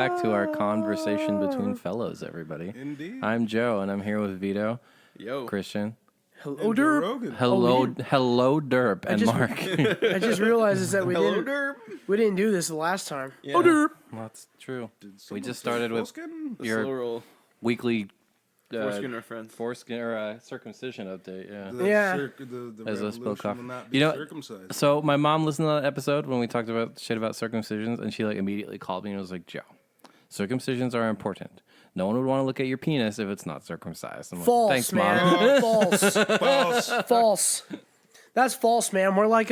back to our conversation between fellows, everybody. Indeed. I'm Joe, and I'm here with Vito, Yo. Christian, Hello, Derp. hello, Derp, and Mark. I just realized is that we Hello, didn't Derp. we didn't do this the last time. Yeah. Derp. That's true. We just started with Foreskin? The your slow roll. weekly Foreskin reference. foreskin or circumcision update. Yeah. The Yeah. the As I spoke revolution off. will not be You know, circumcised. so my mom listened to that episode when we talked about shit about circumcisions, and she like immediately called me and was like, "Joe, circumcisions are important. No one would want to look at your penis if it's not circumcised." I'm like, False, thanks, man. Mom. False. False. False. That's false, man. We're like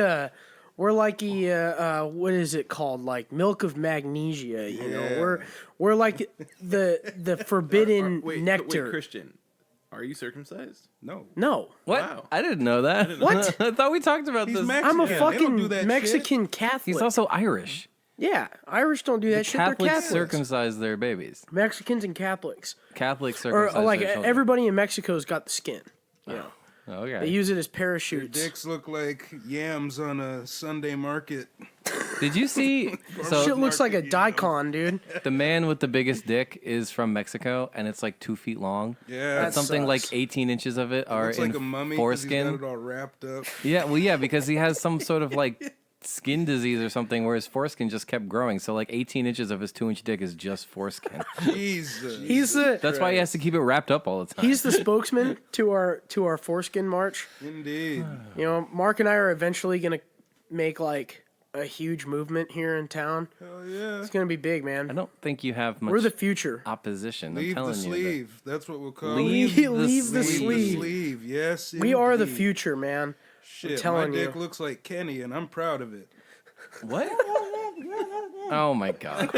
what is it called? Like milk of magnesia. You know, we're like the forbidden nectar. Wait, Christian, are you circumcised? No. No, What? Wow. I didn't know that. What? I thought we talked about He's this. Mexican. I'm a They don't do fucking that Mexican Catholic. He's also Irish. Yeah, Irish don't do that shit. They're Catholics Catholics. circumcise their babies. Mexicans and Catholics, Catholics or circumcise like their children. everybody in Mexico's got the skin. Yeah, Okay. they use it as Your parachutes. dicks look like yams on a Sunday market. Did you see? So Shit looks like a daikon, dude. the man with the biggest dick is from Mexico, and it's like 2 feet long. Yeah. That Something sucks. like 18 inches of it are Looks in like a mummy 'cause he's got foreskin. it all wrapped up. Yeah, well, yeah, because he has some sort of like skin disease or something where his foreskin just kept growing. So like 18 inches of his 2-inch dick is just foreskin. Jesus. He's the That's why he has to keep it wrapped up all the time. he's the spokesman to our foreskin march. Indeed. You know, Mark and I are eventually gonna make like a huge movement here in town. Hell yeah. It's gonna be big, I man. don't think you have much We're the future. opposition. I'm Leave the telling you. sleeve. That's what we'll call Leave it. Leave the Leave the sleeve. sleeve. Yes, We are the indeed. future, man. Shit, telling my dick you. looks like Kenny, and I'm proud of it. What? Oh my god.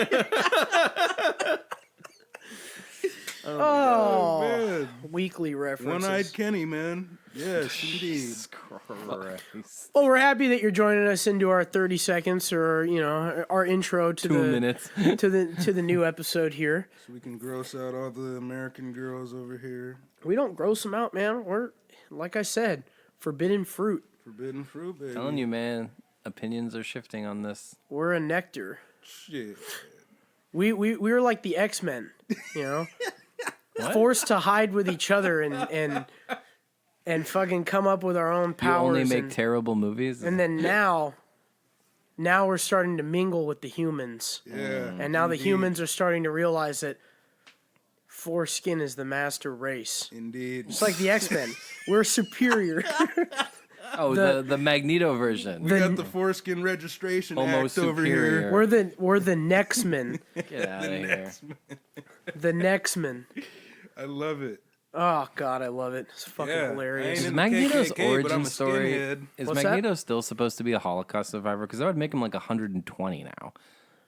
Oh, Man. weekly references. One-eyed Kenny, man. Yes, indeed. Jesus Christ. Well, we're happy that you're joining us into our 30 seconds, or you know, our intro to 2 minutes. to the new episode here. So we can gross out all the American girls over here. We don't gross them out, man. We're like I said, forbidden fruit. Forbidden fruit, baby. Telling you, man, opinions are shifting on this. We're a nectar. Shit. We're like the X-Men, you know, What? forced to hide with each other and fucking come up with our own You powers. only make and, terrible movies? and then now we're starting to mingle with the humans, Yeah. and now the indeed. humans are starting to realize that foreskin is the master race. Indeed. It's like the X-Men. We're superior. Oh, the Magneto version. We got the foreskin registration Homo act over superior. here. we're the Nextmen. Get out of here. The Nextmen. I love it. Oh God, I love it. It's fucking Yeah, hilarious. I Is ain't in Magneto's KKK, but I'm origin a story skinhead. is What's Magneto still supposed to be a Holocaust survivor? Because that would make him like 120 now.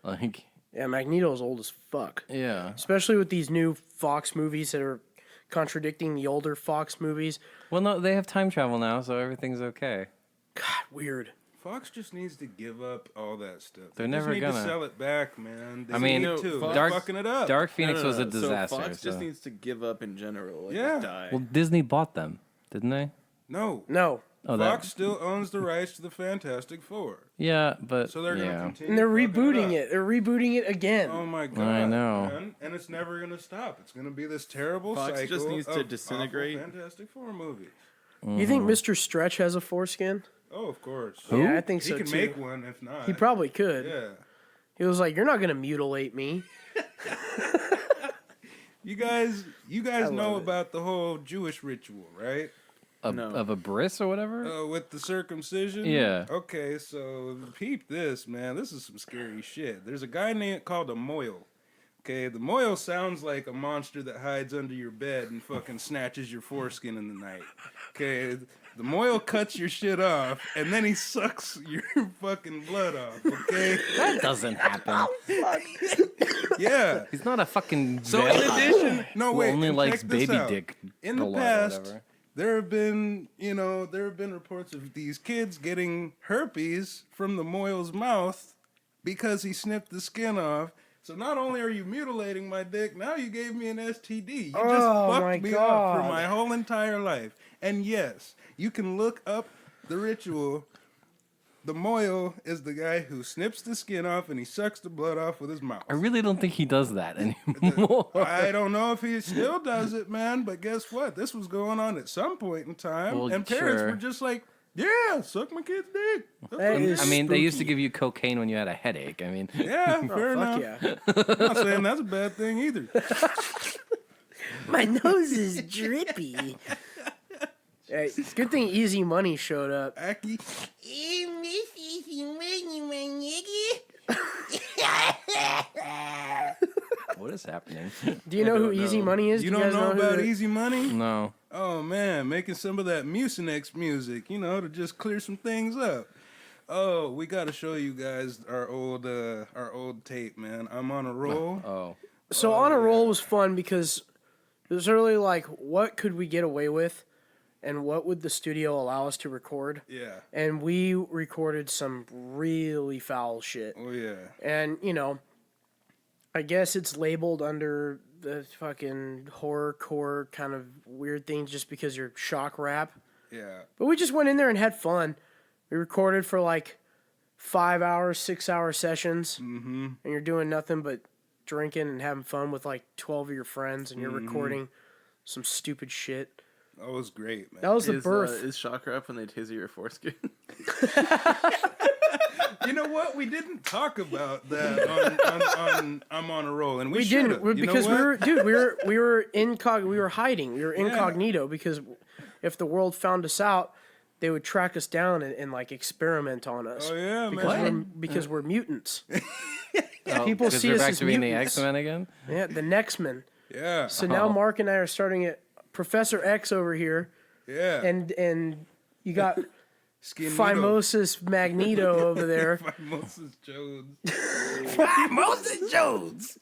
Like, Yeah, Magneto's old as fuck. yeah. Especially with these new Fox movies that are contradicting the older Fox movies. Well, no, they have time travel now, so everything's okay. God, weird. Fox just needs to give up all that stuff. They're They just never need gonna. to sell it back, man. They I mean, need to. Fox- They're fucking it up. Dark Phoenix was a No. disaster. So Fox just so- needs to give up in general. Like, Yeah. Die. Well, Disney bought them, didn't they? No. No. Oh, Fox that. still owns the rights to the Fantastic Four. Yeah, but So they're going to yeah. continue. And they're fucking rebooting up. it. They're rebooting it again. Oh my god! I know. man. And it's never going to stop. It's going to be this terrible Fox cycle just needs to of disintegrate. awful Fantastic Four movies. You think Mr. Stretch has a foreskin? Oh, of course. Who? Yeah, I think He so can too. make one if not. He probably could. Yeah. He was like, "You're not gonna mutilate me." You guys love know it. about the whole Jewish ritual, right? Of a bris or whatever? With the circumcision? Yeah. Okay, so peep this, man. This is some scary shit. There's a guy called a moil. Okay, the moil sounds like a monster that hides under your bed and fucking snatches your foreskin in the night. Okay, the moil cuts your shit off and then he sucks your fucking blood off. Okay, That doesn't happen. yeah. He's not a fucking. So in addition, no who wait, only and likes check this baby out. dick. In the blood or past, whatever. there have been reports of these kids getting herpes from the moil's mouth because he snipped the skin off. So not only are you mutilating my dick, now you gave me an STD. You just Oh, my fucked me up for God. my whole entire life. And yes, you can look up the ritual The moil is the guy who snips the skin off and he sucks the blood off with his mouth. I really don't think he does that anymore. I don't know if he still does it, man, but guess what? This was going on at some point in time, Well, and parents sure. were just like, yeah, suck my kid's dick. That's That what it is I mean, they used to spooky. give you cocaine when you had a headache. I mean, Yeah, fair Fuck enough. yeah. I'm not saying that's a bad thing either. My nose is drippy. Hey, good thing Easy Money showed up. Aki. what is happening? Do you know who Easy Money is? You Do don't guys know who about the- Easy Money? No. Oh man, making some of that Mucinex music, to just clear some things up. Oh, we got to show you guys our old tape, man. I'm on a roll. Oh. So On a Roll was fun because it was really like, what could we get away with, and what would the studio allow us to record? Yeah. And we recorded some really foul shit. Oh yeah. And, I guess it's labeled under the fucking horrorcore kind of weird things just because you're shock rap. Yeah. But we just went in there and had fun. We recorded for like 5 hours, 6 hour sessions. Mm-hmm. And you're doing nothing but drinking and having fun with like 12 of your friends, and you're recording some stupid shit. That was great, man. That was the birth. Is shock rap when they taser your foreskin? You know what? We didn't talk about that on I'm on a roll, and we didn't should've. because you know what? we were hiding. We were incognito because if the world found us out, they would track us down and like experiment on us. Oh yeah, because man. we're mutants. Oh, People 'cause see they're us back as to being the mutants. X-Men again? Yeah, the Nextmen. Yeah. So now Mark and I are starting at Professor X over here, Yeah. and you got Skin Phimosis Magneto over there. Phimosis Jones. Phimosis Jones.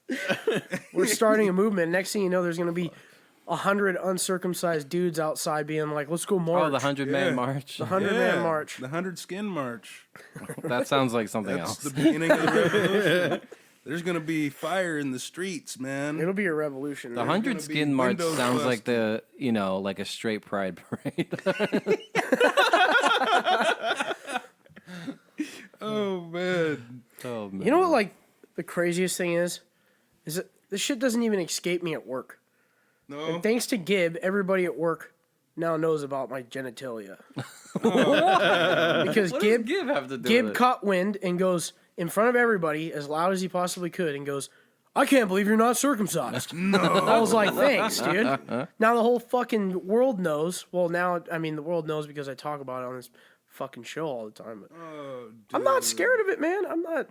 We're starting a movement. Next thing you know, there's going to be 100 uncircumcised dudes outside being like, "Let's go march." Oh, the 100-man Yeah. march. The 100-man march. The 100 Skin March. That sounds like something That's else. the beginning of the revolution. There's gonna be fire in the streets, man. It'll be a revolution. The man. 100 gonna be skin march windows sounds like busted. like a straight pride parade. Oh man. Oh man. You know what? Like the craziest thing is that this shit doesn't even escape me at work. No. And thanks to Gib, everybody at work now knows about my genitalia. Because What Gib does Gib have to do Gib with it? caught wind and goes in front of everybody as loud as he possibly could and goes, "I can't believe you're not circumcised." No. I was like, thanks, dude. Now the whole fucking world knows. Well, now, I mean, the world knows because I talk about it on this fucking show all the time. But Oh, I'm not scared of it, man. I'm not.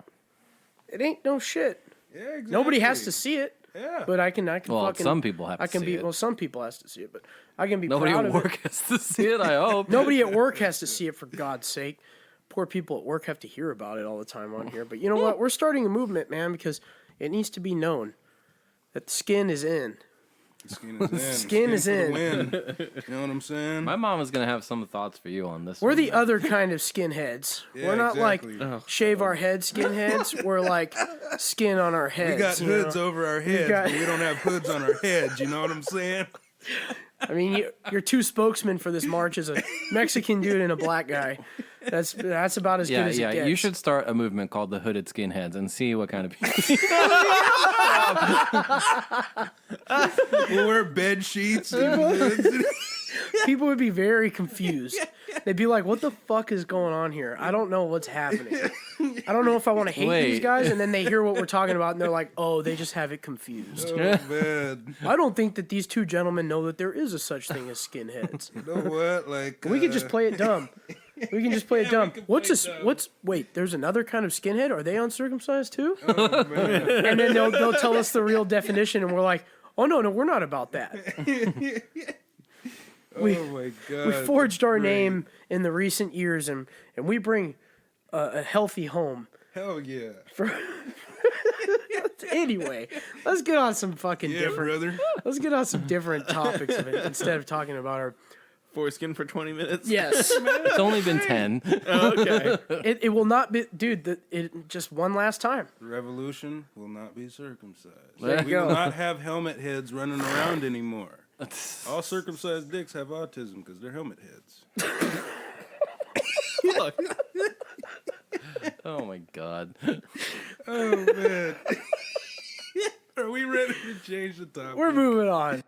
It ain't no shit. Yeah, exactly. Nobody has to see it. Yeah. But I can Well, fucking. some people have I to can see be. it. Well, some people has to see it, but I can be Nobody proud at of work it. has to see it, I hope. Nobody at work has to see it, for God's sake. Poor people at work have to hear about it all the time on here. But you know what? We're starting a movement, man, because it needs to be known that the skin is in. The skin is in. Skin is for the in. win. You know what I'm saying? My mom is going to have some thoughts for you on this. We're one. the other kind of skinheads. Yeah, We're not exactly. like shave our head skinheads. We're like skin on our heads. We got you know? hoods over our heads, got- but we don't have hoods on our heads. You know what I'm saying? I mean, your two spokesmen for this march is a Mexican dude and a black guy. That's about as good as it gets. You should start a movement called the Hooded Skinheads and see what kind of people. We'll wear bed sheets. And hoods. People would be very confused. They'd be like, "What the fuck is going on here? I don't know what's happening. I don't know if I want to hate these Wait. guys." And then they hear what we're talking about, and they're like, "Oh, they just have it confused." Oh man. I don't think that these two gentlemen know that there is a such thing as skinheads. You know what? Like We can just play it dumb. We can just play it dumb. can What's play this? it dumb. What's wait? There's another kind of skinhead. Are they uncircumcised too? Oh, man. And then they'll tell us the real definition, and we're like, "Oh no, we're not about that." Oh my god. We forged our Great. name in the recent years, and we bring a healthy home. Hell yeah. Anyway, let's get on some fucking Yeah, different. brother. Let's get on some different topics of it instead of talking about our. Foreskin for 20 minutes? Yes, It's only been 10. Okay. it will not be, dude. It just one last time. The revolution will not be circumcised. There We you will go. not have helmet heads running around anymore. All circumcised dicks have autism because they're helmet heads. the fuck? Oh my god. Oh man. Are we ready to change the topic? We're moving on.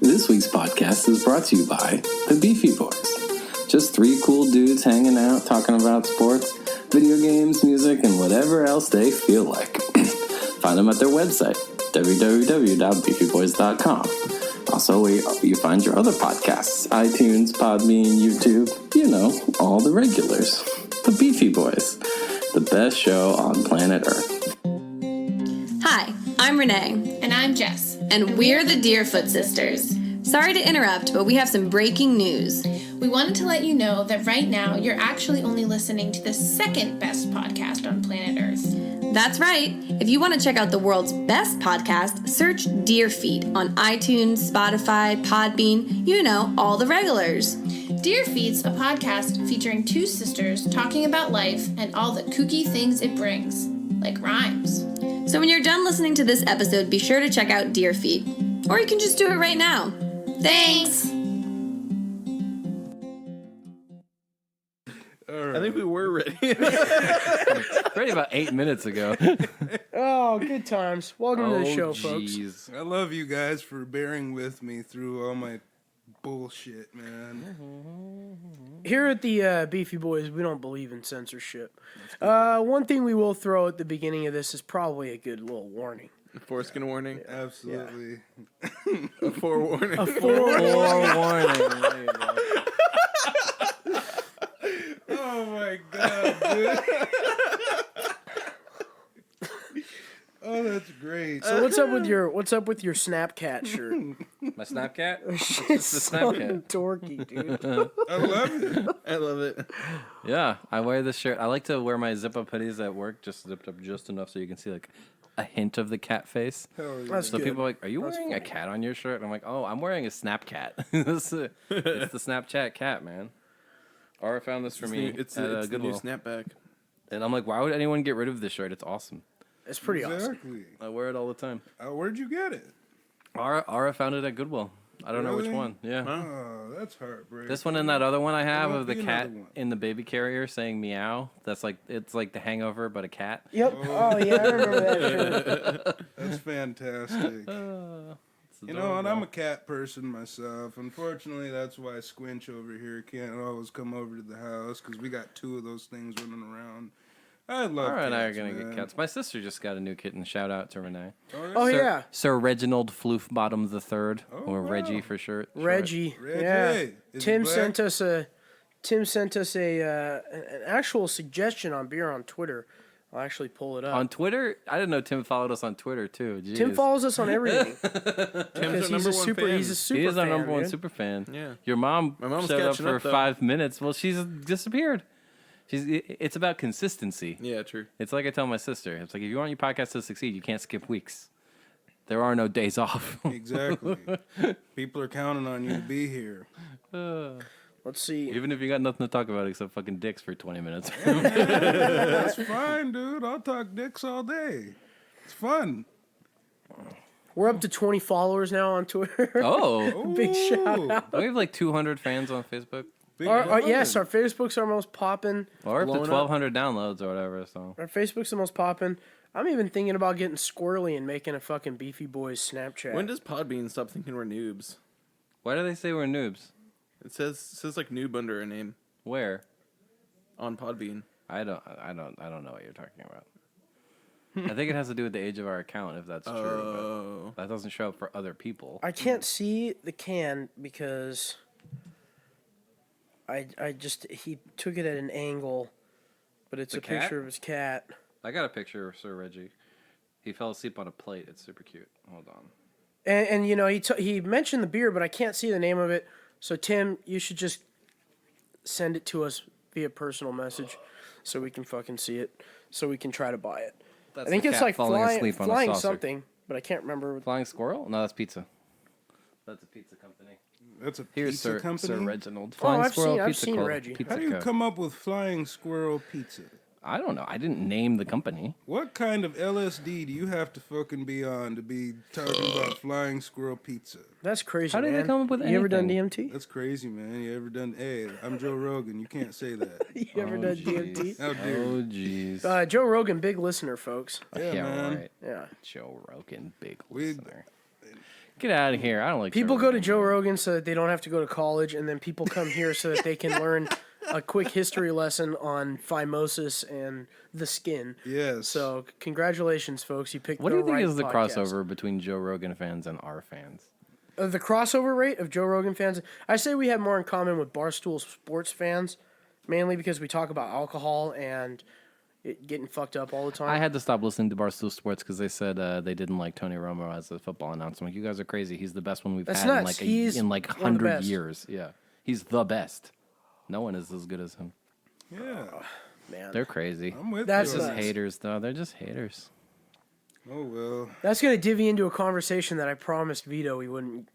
This week's podcast is brought to you by the Beefy Boys. Just three cool dudes hanging out, talking about sports, video games, music, and whatever else they feel like. Find them at their website, www.beefyboys.com. Also, where you find your other podcasts, iTunes, Podbean, YouTube, all the regulars. The Beefy Boys, the best show on planet Earth. Hi, I'm Renee. And I'm Jess. And we're the Deerfoot Sisters. Sorry to interrupt, but we have some breaking news. We wanted to let you know that right now you're actually only listening to the second best podcast on planet Earth. That's right. If you want to check out the world's best podcast, search Deerfeet on iTunes, Spotify, Podbean, all the regulars. Deerfeet's a podcast featuring two sisters talking about life and all the kooky things it brings, like rhymes. So when you're done listening to this episode, be sure to check out Deerfeet. Or you can just do it right now. Thanks! I think we were ready. Ready about 8 minutes ago. Oh, good times. Welcome to the show, folks. jeez. I love you guys for bearing with me through all my bullshit, man. Here at the Beefy Boys, we don't believe in censorship. One thing we will throw at the beginning of this is probably a good little warning. Foreskin warning. Absolutely. A forewarning. Forewarning. There you go. Oh my god, dude. Oh, that's great. So what's up with your Snapcat shirt? My Snapcat? It's the so Snapcat. dorky, dude. I love it. I love it. Yeah, I wear this shirt. I like to wear my zip-up hoodies at work, just zipped up just enough so you can see like a hint of the cat face. Hell yeah. That's So good. people are like, "Are you wearing a cat on your shirt?" And I'm like, "Oh, I'm wearing a Snapcat. It's the Snapchat cat, man." Ara found this for me It's at the new Goodwill, snapback. and I'm like, "Why would anyone get rid of this shirt? It's awesome. It's pretty awesome. Exactly. I wear it all the time." Where'd you get it? Ara found it at Goodwill. I don't know which Really? one. Yeah. Oh, that's heartbreaking. This one and that other one I have There of the must be cat another one. in the baby carrier saying meow. That's like it's like The Hangover, but a cat. Yep. Oh yeah, I remember that shirt. That's fantastic. You know, and I'm a cat person myself. Unfortunately, that's why Squinch over here can't always come over to the house, because we got two of those things running around. I love Ara and I are cats, gonna man. get cats. My sister just got a new kitten. Shout out to Renee. Oh Sir, yeah, Sir Reginald Floofbottom III, or wow. Reggie for short. Reggie. Reggie. Yeah. Is he Tim black? sent us an actual suggestion on beer on Twitter. I'll actually pull it up. On Twitter, I didn't know Tim followed us on Twitter too. Jeez. Tim follows us on everything Tim's because our he's number one fan. he's a super He is our fan, number one dude. super fan. Yeah. Your mom My mom's showed up catching for up, though. 5 minutes. Well, she's disappeared. It's about consistency. Yeah, true. It's like I tell my sister. It's like if you want your podcast to succeed, you can't skip weeks. There are no days off. Exactly. People are counting on you to be here. Let's see. Even if you got nothing to talk about except fucking dicks for 20 minutes. That's fine, dude. I'll talk dicks all day. It's fun. We're up to 20 followers now on Twitter. Oh, Big shout Ooh, out. we have like 200 fans on Facebook. big Yes, fun. our Facebook's our most poppin'. Or up to Blowing up. 1,200 downloads or whatever. So Our Facebook's the most poppin'. I'm even thinking about getting squirrely and making a fucking Beefy Boys Snapchat. When does Podbean stop thinking we're noobs? why do they say we're noobs? It says like noob under a name Where? on Podbean. I don't know what you're talking about. I think it has to do with the age of our account, if that's true. Oh. But that doesn't show up for other people. I can't see the can because he took it at an angle, but it's The a picture cat? of his cat. I got a picture of Sir Reggie. He fell asleep on a plate. It's super cute. Hold on. And you know, he mentioned the beer, but I can't see the name of it. So Tim, you should just send it to us via personal message, so we can fucking see it, so we can try to buy it. That's I think the it's cat like falling flying asleep on a saucer. something, but I can't remember. Flying squirrel? No, that's pizza. That's a pizza company. That's a Here's pizza company. Sir Reginald. Oh, Flying I've Squirrel seen Pizza Co. Reggie. Pizza How do you Co. come up with flying squirrel pizza? I don't know. I didn't name the company. What kind of LSD do you have to fucking be on to be talking about flying squirrel pizza? That's crazy. How did they man. come up with You ever done anything? DMT? That's crazy, man. You ever done? Hey, I'm Joe Rogan. You can't say that. You ever done DMT? How dare Oh, you? jeez. Joe Rogan, big listener, folks. Yeah, man. right. Yeah. Joe Rogan, big We- listener. Get out of here. I don't like People Joe go to Rogan. Joe Rogan so that they don't have to go to college, and then people come here so that they can learn a quick history lesson on phimosis and the skin. Yes. So, congratulations, folks. You picked What the do you think right is the podcast. crossover between Joe Rogan fans and our fans? The crossover rate of Joe Rogan fans, I say we have more in common with Barstool sports fans, mainly because we talk about alcohol and it getting fucked up all the time. I had to stop listening to Barstool Sports because they said they didn't like Tony Romo as a football announcer. I'm like, you guys are crazy. He's the best one we've That's had nuts. He's in like one of the 100 best. years. Yeah, he's the best. No one is as good as him. Yeah. Man, They're crazy. I'm with That's you. Just nuts. haters, though. They're just haters. Oh well. that's going to divvy into a conversation that I promised Vito we wouldn't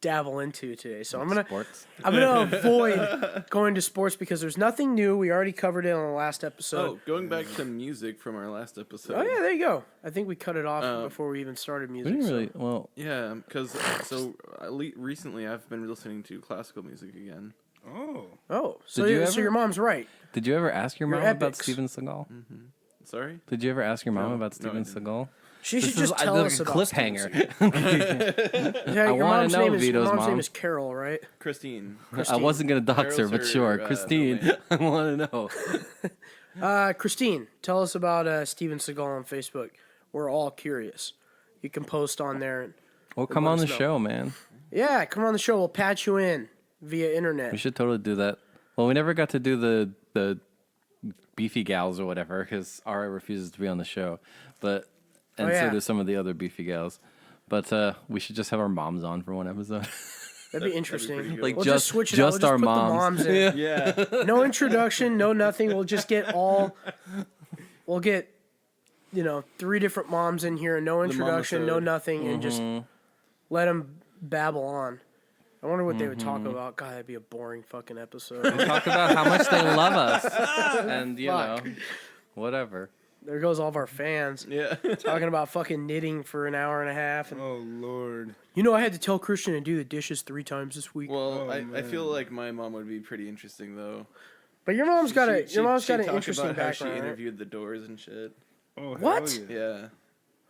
dabble into today. So I'm gonna Sports. avoid going to sports because there's nothing new. We already covered it on the last episode. Oh, going back to music from our last episode. Oh yeah, there you go. I think we cut it off before we even started We music. didn't so- really. Well, Yeah, because recently I've been listening to classical music again. Oh. Oh, so, Did you so ever- your mom's right. did you ever ask your Your mom about epics. Steven Seagal? Sorry? Did you ever ask your mom No, about no, I Steven didn't. Seagal? She should This just is tell like us a about Steven cliffhanger. Seagal. Yeah, your wanna mom's know name is Vito's your mom's mom. name is Carol, right? Christine. I wasn't gonna dox her, Carol's but her, sure, middle Christine. name. I want to know. Christine, tell us about Steven Seagal on Facebook. We're all curious. You can post on there. And, Well, come let on the us know. show, man. yeah, come on the show. We'll patch you in via internet. We should totally do that. Well, we never got to do the beefy gals or whatever because Arra refuses to be on the show, but and yeah. so do some of the other beefy gals. But we should just have our moms on for one episode. That'd be interesting. pretty good. Like we'll just switch it just out. We'll our put moms. The moms in. Yeah. No introduction, no nothing. We'll just get all. We'll get, 3 different moms in here. No introduction, no mama-sode. nothing, and just let them babble on. I wonder what they would talk Mm-hmm. about. God, that'd be a boring fucking episode. Talk about how much they love us, and Fuck. whatever. There goes all of our fans Yeah. talking about fucking knitting for an hour and a half. And Oh Lord. I had to tell Christian to do the dishes 3 times this week. Well, Oh, I feel like my mom would be pretty interesting though. But your mom's got She'd an talk interesting about how she background. Right? interviewed the Doors and shit. Oh, What? hell yeah. Yeah.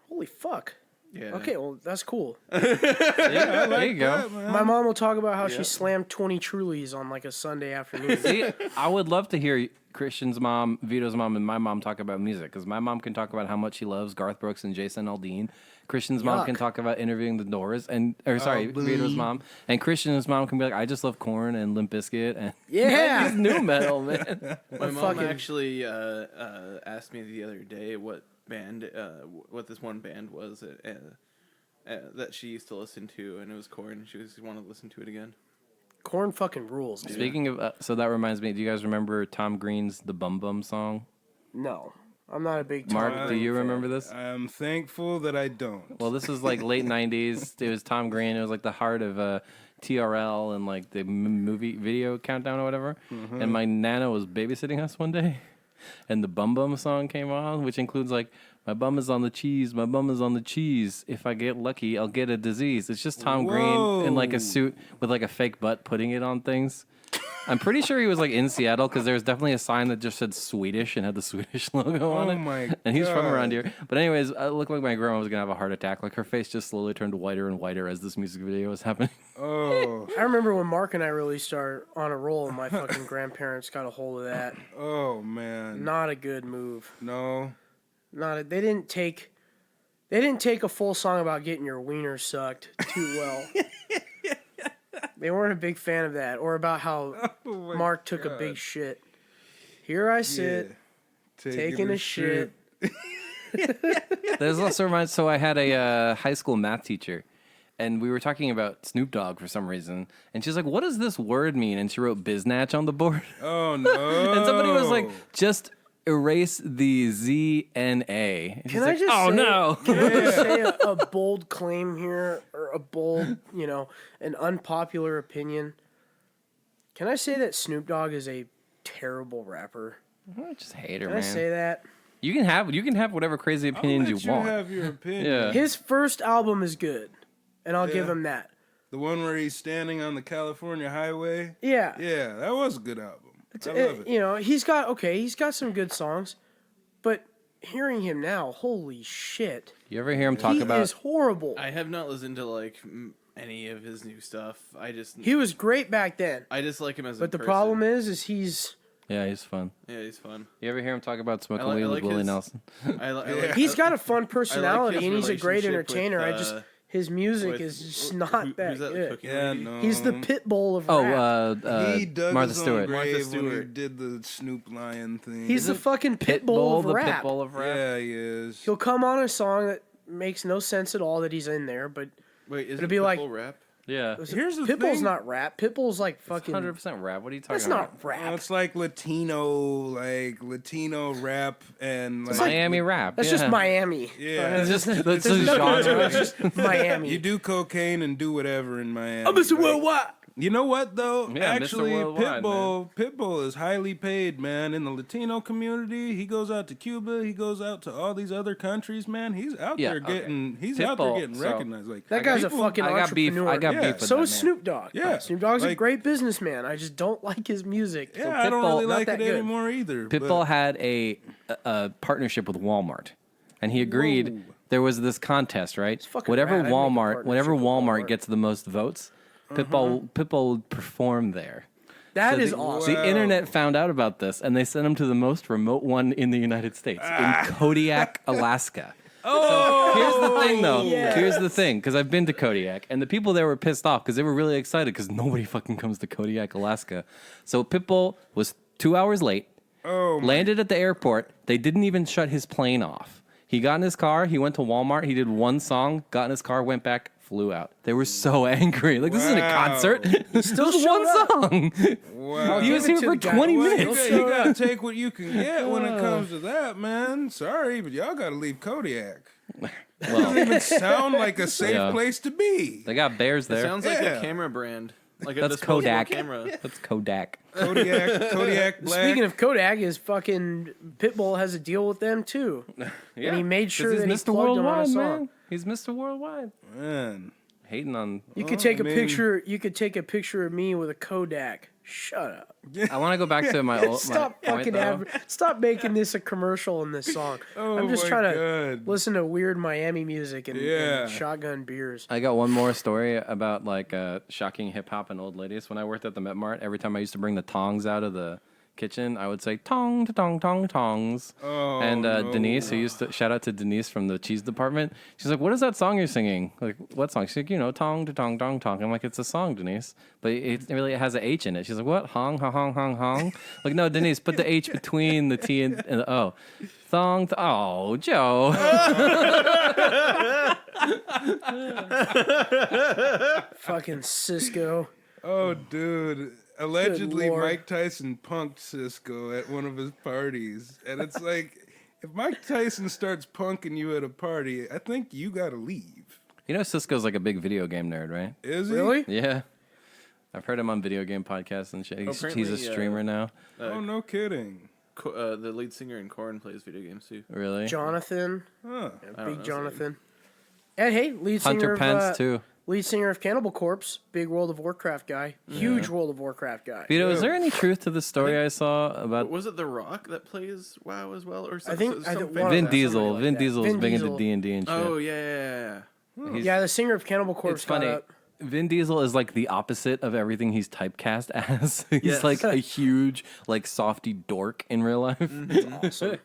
Holy fuck. Yeah. Okay, well that's cool. There you go. My mom will talk about how she slammed 20 Trulies on like a Sunday afternoon. See, I would love to hear Christian's mom, Vito's mom, and my mom talk about music because my mom can talk about how much she loves Garth Brooks and Jason Aldean. Christian's mom can Yuck. talk about interviewing the Doors, Vito's mom, and Christian's mom can be like, I just love Korn and Limp Bizkit and Yeah. he's new metal, man. My mom fucking- actually asked me the other day what this one band was that she used to listen to, and it was Korn. She wanted to listen to it again. Corn fucking rules, dude. Speaking of, so that reminds me. Do you guys remember Tom Green's "The Bum Bum" song? No. I'm not a big Tom Mark, do Green you fan. remember this? I'm thankful that I don't. Well, this was like late '90s. It was Tom Green. It was like the heart of TRL and like the movie video countdown or whatever. And my nana was babysitting us one day, and the Bum Bum song came on, which includes like "My bum is on the cheese, my bum is on the cheese. If I get lucky, I'll get a disease." It's just Tom Green in like a suit with like a fake butt putting it on things. I'm pretty sure he was like in Seattle because there was definitely a sign that just said Swedish and had the Swedish logo on it. Oh my And he's from God. around here. But anyways, it looked like my grandma was gonna have a heart attack. Like her face just slowly turned whiter and whiter as this music video was happening. Oh, I remember when Mark and I really started on a roll and my fucking grandparents got a hold of that. oh man. Not a good move. No. They didn't take a full song about getting your wiener sucked too well. They weren't a big fan of that, or about how Oh my Mark took a God. big shit. Here I sit, Yeah. taking a shit. There's also reminds. So I had a high school math teacher, and we were talking about Snoop Dogg for some reason, and she's like, "What does this word mean?" And she wrote "biznatch" on the board, Oh no. and somebody was like, "Just erase the Z N A." And she's Can I like, just "Oh say, no!" Can I just say a bold claim here, or a bold, an unpopular opinion? Can I say that Snoop Dogg is a terrible rapper? Just hater, Can I man. say that? You can have whatever crazy I'll opinions let you want. have your opinion. Yeah. His first album is good, and I'll give Yeah. him that. The one where he's standing on the California highway. Yeah. Yeah, that was a good album. I love it. You know, he's got some good songs, but hearing him now, holy shit. You ever hear him talk He about? is horrible. I have not listened to like any of his new stuff. He was great back then, I just like him as. but the problem is he's Yeah, he's fun. Yeah, he's fun. You ever hear him talk about smoking I weed like with Willie his- Nelson? he's got a fun personality his and he's a great relationship entertainer. with, His music with- is just who- not that who's that good. cooking Yeah, lady? no. He's the pit bull of rap. He dug Martha his own Stewart. grave Martha when he Stewart. did the Snoop Lion thing. He's the fucking pit bull of the rap. pit bull of rap. Yeah, he is. He'll come on a song that makes no sense at all that he's in there, but Wait, is It'd it be like- Pitbull rap? Yeah, Here's the Pitbull's thing. not rap. Pitbull's like fucking. 100% rap. What are you talking That's about? not rap. It's like Latino rap and like, Miami rap. That's yeah. just Miami. Yeah. It's just that's There's a nothing to it. genre. It's just Miami. You do cocaine and do whatever in Miami. I'm Mr. Like, Worldwide. You know what though? Yeah, Mr. Actually, Worldwide, Pitbull is highly paid, man. In the Latino community, he goes out to Cuba. He goes out to all these other countries, man. He's out Yeah, there okay. getting. He's out there Pitbull, getting so- recognized. Like That guy's a people- fucking I got beef. entrepreneur. I got Yeah. beef with So that is man. Snoop Dogg. Yeah. Snoop Dogg's a Like- great businessman. I just don't like his music. Yeah, I don't Pitbull- really not like that it good. anymore either. Pitbull had a partnership with Walmart, and he agreed. Whoa. There was this contest, right? fucking Whatever rad. I'd make a Walmart, whenever partnership with Walmart Walmart. gets the most votes, Pitbull would perform there. That So is the, awesome. The internet found out about this, and they sent him to the most remote one in the United States, in Kodiak, Alaska. Oh, so here's the thing, though. yes. Here's the thing, because I've been to Kodiak, and the people there were pissed off because they were really excited because nobody fucking comes to Kodiak, Alaska. So Pitbull was 2 hours late, landed at the airport. They didn't even shut his plane off. He got in his car. He went to Walmart. He did one song, got in his car, went back, flew out. They were so angry. Like, this isn't a Wow. concert. still This is showed one up. song. Wow. He was give it here to for the guy. 20 Well, minutes. you gotta take what you can get when it comes to that, man. Sorry, but y'all gotta leave Kodiak. Well, Doesn't sound like a safe Yeah. place to be. they got bears It there. sounds like Yeah. a camera brand. Like a That's disposable Kodak. camera. That's Kodak. Kodiak Black. Speaking of Kodak, is fucking Pitbull has a deal with them too, and he made sure 'Cause that he he's Mr. plugged them on a Worldwide, song. man. He's Mr. Worldwide. Man. Hating on. You could take I a mean- picture. You could take a picture of me with a Kodak. Shut up. I want to go back to my old. Stop my point, fucking though. stop making this a commercial in this song. Oh I'm just my trying to God. listen to weird Miami music and, Yeah. and shotgun beers. I got one more story about like shocking hip hop and old ladies. When I worked at the Met Mart, every time I used to bring the tongs out of the kitchen, I would say tong, tong, tong, tongs. Oh, and no. Denise, who used to shout out to Denise from the cheese department, she's like, "What is that song you're singing? Like, what song?" She's like, tong, to tong, tong, tong. I'm like, "It's a song, Denise, but it really has an H in it." She's like, "What? Hong, hong, hong, hong." Like, no, Denise, put the H between the T and the O. Thong. Oh, Joe. Fucking Sisqo. Oh, dude. Allegedly, Lord. Mike Tyson punked Sisqo at one of his parties. And it's like, if Mike Tyson starts punking you at a party, I think you gotta leave. You know, Sisqo's like a big video game nerd, right? Is he? Really? Yeah. I've heard him on video game podcasts and shit. He's a Apparently, streamer now. Oh, no kidding. The lead singer in Korn plays video games too. Really? Jonathan. Huh. Big Jonathan. And hey, lead singer Hunter Pence, of too. lead singer of Cannibal Corpse, big World of Warcraft guy, huge World of Warcraft guy. Vito, is there any truth to the story I saw about Was it The Rock that plays WoW as well, or I think- some one of fan- Vin that, Diesel? somebody like Vin that. Diesel's Vin big Diesel. into D&D and shit. Oh yeah. He's- Yeah, the singer of Cannibal Corpse. It's funny. got up. Vin Diesel is like the opposite of everything he's typecast as. He's Yes. like a huge, like softy dork in real life. Awesome.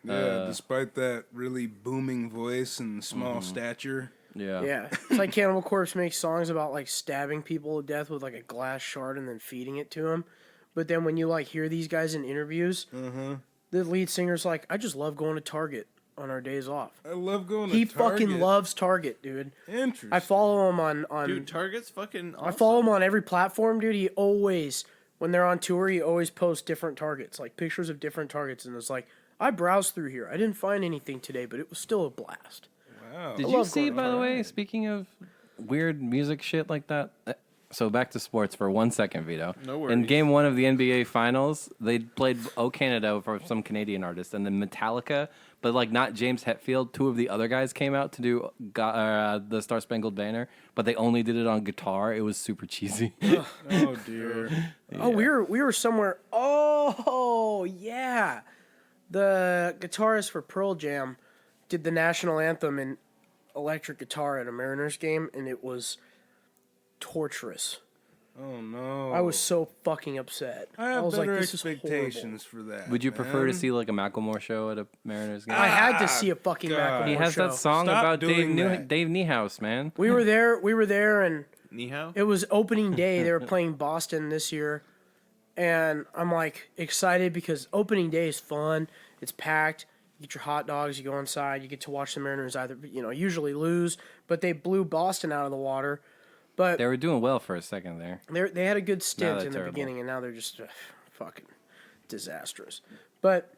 Yeah, despite that really booming voice and small Mm-hmm. stature. Yeah. Yeah, it's like Cannibal Corpse makes songs about like stabbing people to death with like a glass shard and then feeding it to them. But then when you like hear these guys in interviews, the lead singer's like, "I just love going to Target on our days off." I love going to He Target. fucking loves Target, dude. Interesting. I follow him on Dude, Target's fucking awesome. I follow him on every platform, dude. He always, when they're on tour, he always posts different Targets, like pictures of different Targets, and it's like, I browsed through here. I didn't find anything today, but it was still a blast. Wow. Did I you love see, going by the to way, speaking of weird music shit like that, So back to sports for 1 second, Vito. No worries. In Game 1 of the NBA Finals, they played "O Canada" for some Canadian artist, and then Metallica, but like not James Hetfield. Two of the other guys came out to do the Star Spangled Banner, but they only did it on guitar. It was super cheesy. Oh dear. Oh, we were somewhere. Oh yeah, the guitarist for Pearl Jam did the national anthem in electric guitar at a Mariners game, and it was torturous. Oh no. I was so fucking upset. I have was better like, this is expectations for that. Would you prefer to man. see like a Macklemore show at a Mariners game? I had to see a fucking God. Macklemore He has show. that song Stop about doing that. Dave Niehaus, man. We were there, and Niehaus? it was opening day. They were playing Boston this year, and I'm like excited because opening day is fun. It's packed. You get your hot dogs. You go inside. You get to watch the Mariners either usually lose, but they blew Boston out of the water. But They were doing well for a second there. they had a good stint they're in the terrible. beginning, and now they're just fucking disastrous. But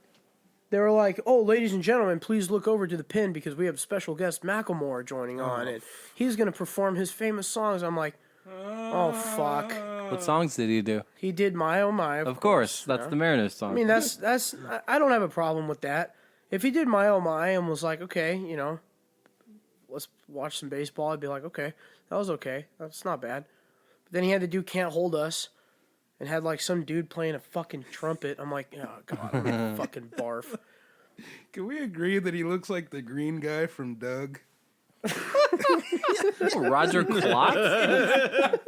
they were like, "Oh, ladies and gentlemen, please look over to the pin because we have special guest Macklemore joining on, and he's going to perform his famous songs." I'm like, "Oh fuck!" What songs did he do? He did "My Oh My." Of course, that's the Mariners song. I mean, that's I don't have a problem with that. If he did "My Oh My" and was like, "Okay, let's watch some baseball," I'd be like, "Okay, that was okay. That's not bad." But then he had to do "Can't Hold Us," and had like some dude playing a fucking trumpet. I'm like, "Oh god, I'm gonna fucking barf." Can we agree that he looks like the green guy from Doug? Roger Klotz?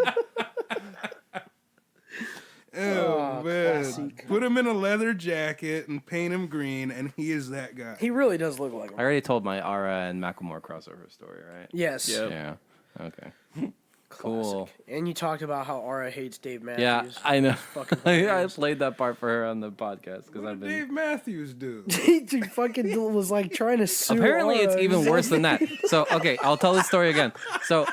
Oh, man. classic. Put him in a leather jacket and paint him green, and he is that guy. He really does look like him. I already told my Arra and Macklemore crossover story, right? Yes. Yep. Yeah. Okay. Cool. And you talked about how Arra hates Dave Matthews. Yeah, I know. Fucking I hilarious. played that part for her on the podcast because What I've did been. Dave Matthews do? He fucking was like trying to sue. Apparently, Arra. it's even worse than that. So, okay, I'll tell this story again. So,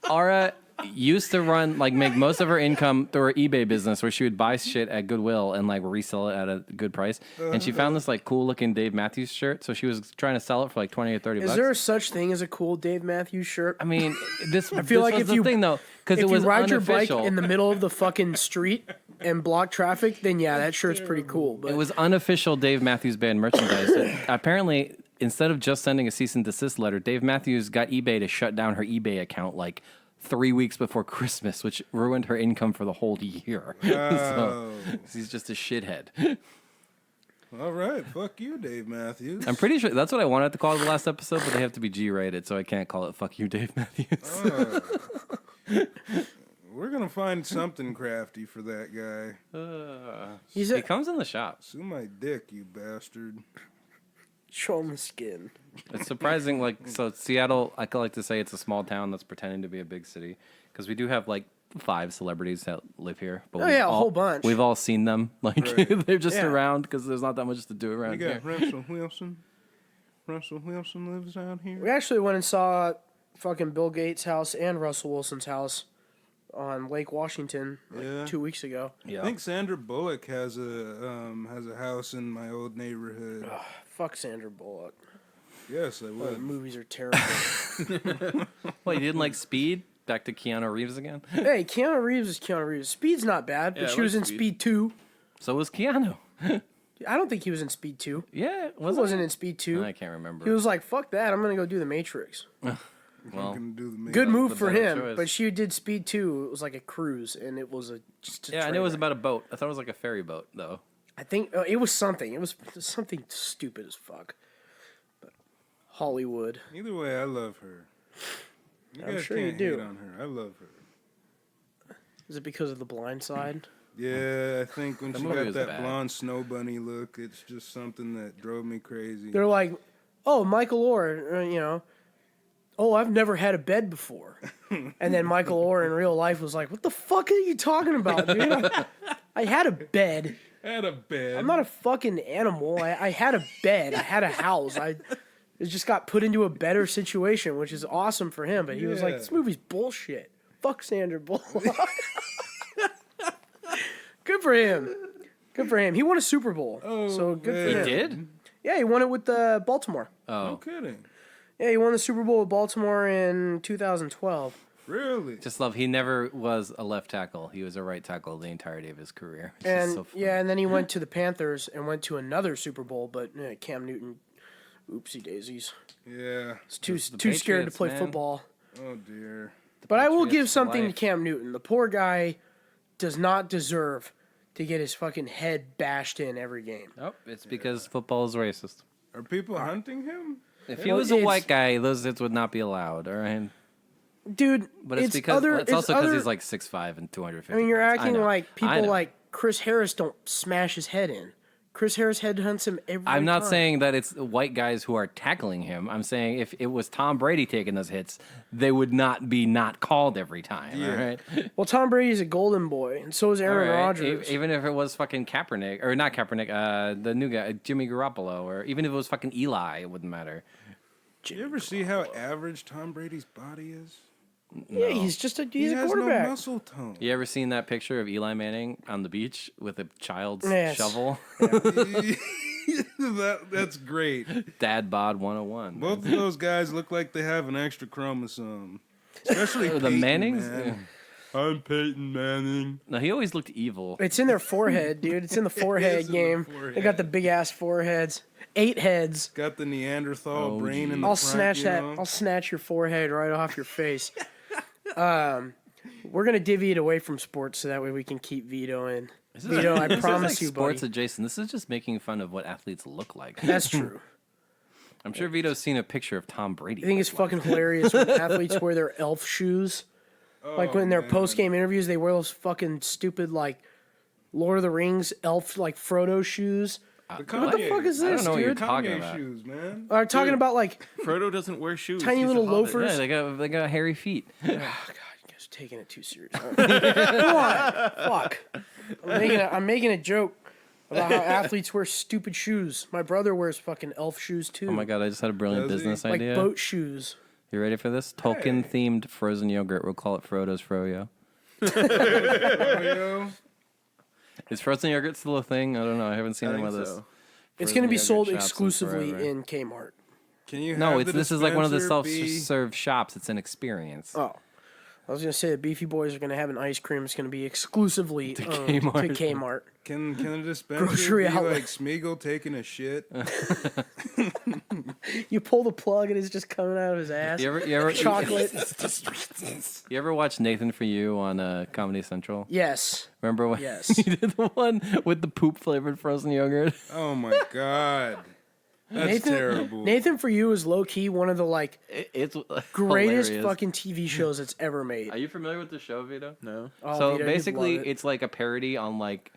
Arra used to make most of her income through her eBay business where she would buy shit at Goodwill and like resell it at a good price. And she found this like cool looking Dave Matthews shirt. So she was trying to sell it for like 20 or 30 Is bucks. there such thing as a cool Dave Matthews shirt? I mean, I feel like was if the you- thing though, because If it was you ride your bike unofficial. in the middle of the fucking street and block traffic, then yeah, that shirt's pretty cool. But It was unofficial Dave Matthews Band merchandise. And apparently, instead of just sending a cease and desist letter, Dave Matthews got eBay to shut down her eBay account like 3 weeks before Christmas, which ruined her income for the whole year. So, he's just a shithead. All right, fuck you, Dave Matthews. I'm pretty sure that's what I wanted to call the last episode, but they have to be G-rated, so I can't call it "Fuck You, Dave Matthews." We're gonna find something crafty for that guy. he's He comes in the shop. Sue my dick, you bastard. show him the skin. It's surprising, so Seattle, I like to say it's a small town that's pretending to be a big city, because we do have, 5 celebrities that live here. But Oh, yeah, a whole bunch. We've all seen them. Right. They're just Yeah. around, because there's not that much to do We around got here. Russell Wilson. Russell Wilson lives out We here. actually went and saw fucking Bill Gates' house and Russell Wilson's house on Lake Washington Yeah. 2 weeks ago. Yeah. I think Sandra Bullock has a house in my old neighborhood. Fuck Sandra Bullock. Yes, I The would. movies are terrible. Well, you didn't like Speed? Back to Keanu Reeves again? Hey, Keanu Reeves is Keanu Reeves. Speed's not bad, but Yeah, I she was like in Speed. Speed 2. So was Keanu. I don't think he was in Speed 2. Yeah, He wasn't in Speed 2. I can't remember. He was like, fuck that, I'm going to go do The Matrix. I'm well, gonna do the Good move the for better him, choice. but she did Speed 2. It was like a cruise, and it was just a yeah, and it train was wreck. about a boat. I thought it was like a ferry boat, though. I think it was something. It was something stupid as fuck. But Hollywood. Either way, I love her. You I'm guys sure you can't do. hate on her. I love her. Is it because of The Blind Side? Yeah, I think when That she movie got was that bad. blonde snow bunny look, it's just something that drove me crazy. They're like, oh, Michael Oher, oh, I've never had a bed before. And then Michael Oher in real life was like, what the fuck are you talking about, dude? I had a bed. Had a bed. I'm not a fucking animal. I had a bed. I had a house. It just got put into a better situation, which is awesome for him. But he was like, Yeah. this movie's bullshit. Fuck Sandra Bullock. Good for him. Good for him. He won a Super Bowl. So good for man. him. He did? Yeah, he won it with Baltimore. No Oh. kidding. Yeah, he won the Super Bowl with Baltimore in 2012. Really? Just love. He never was a left tackle. He was a right tackle the entirety of his career. It's just And so funny. yeah, and then he went to the Panthers and went to another Super Bowl, but Cam Newton, oopsie daisies, Yeah. he's too the scared to Patriots, play man. football. Oh dear. But I will give Patriots for something to life. Cam Newton. The poor guy does not deserve to get his fucking head bashed in every game. Oh, it's because football is racist. Are people hunting him? If he Well, was a it's- white guy, those hits would not be allowed. All right. Dude, But it's because it's also because he's like 6'5" and 250. I mean, you're pounds. I acting know. like I people know. like Chris Harris don't smash his head in. Chris Harris headhunts him every I'm not time. saying that it's white guys who are tackling him. I'm saying if it was Tom Brady taking those hits, they would not be not called every time. Yeah. All right. Well, Tom Brady's a golden boy, and so is Aaron All right. Rodgers. Even if it was fucking Kaepernick or not Kaepernick, the new guy Jimmy Garoppolo, or even if it was fucking Eli, it wouldn't matter. Do you ever see how average Tom Brady's body is? Yeah, he's a He has quarterback. no muscle tone. You ever seen that picture of Eli Manning on the beach with a child's Yes. shovel? That's great. Dad bod 101. Both of those guys look like they have an extra chromosome. Especially The Peyton, Mannings? man. I'm Peyton Manning. No, he always looked evil. It's in their forehead, dude. It's in the forehead is in the game. forehead. They got the big ass foreheads. 8 heads. Got the Neanderthal Oh, brain in the I'll front, snatch you that. know? I'll snatch your forehead right off your face. We're gonna divvy it away from sports so that way we can keep Vito in. Vito, I This is promise like you, buddy. sports adjacent. This is just making fun of what athletes look like. That's true. I'm sure Vito's seen a picture of Tom Brady. I think it's fucking hilarious when athletes wear their elf shoes. Like when their post game interviews, they wear those fucking stupid like Lord of the Rings elf like Frodo shoes. The What the fuck is I don't this, know what you're dude? talking Kanye about. shoes, man. Are talking about like Frodo doesn't wear shoes. Tiny He's a little hobbit. loafers? Yeah, they got hairy feet. Oh, God, you guys are taking it too serious. Come on, fuck. I'm making a joke about how athletes wear stupid shoes. My brother wears fucking elf shoes too. Oh my god, I just had a brilliant Does he? business like idea. boat shoes. You ready for this? Tolkien themed frozen yogurt. We'll call it Frodo's Froyo. Froyo. Is frozen yogurt still a thing? I don't know. I haven't seen I any think of this. so. It's Frozen going to be yogurt sold shops in exclusively forever. in Kmart. Can you No, have it's the this is like one of the dispenser be- self-serve shops. It's an experience. Oh. I was going to say the Beefy Boys are going to have an ice cream. It's going to be exclusively to Kmart. Kmart. Can the dispenser Grocery be outlet. like Smeagol taking a shit? You pull the plug and it's just coming out of his ass. You ever Chocolate. You ever watch Nathan For You on Comedy Central? Yes. Remember when Yes. he did the one with the poop flavored frozen yogurt? Oh my god. That's terrible. Nathan For You is low key one of the like It's greatest hilarious. fucking TV shows that's ever made. Are you familiar with the show, Vito? No. Oh, So Vito, you'd basically, love it. it's like a parody on like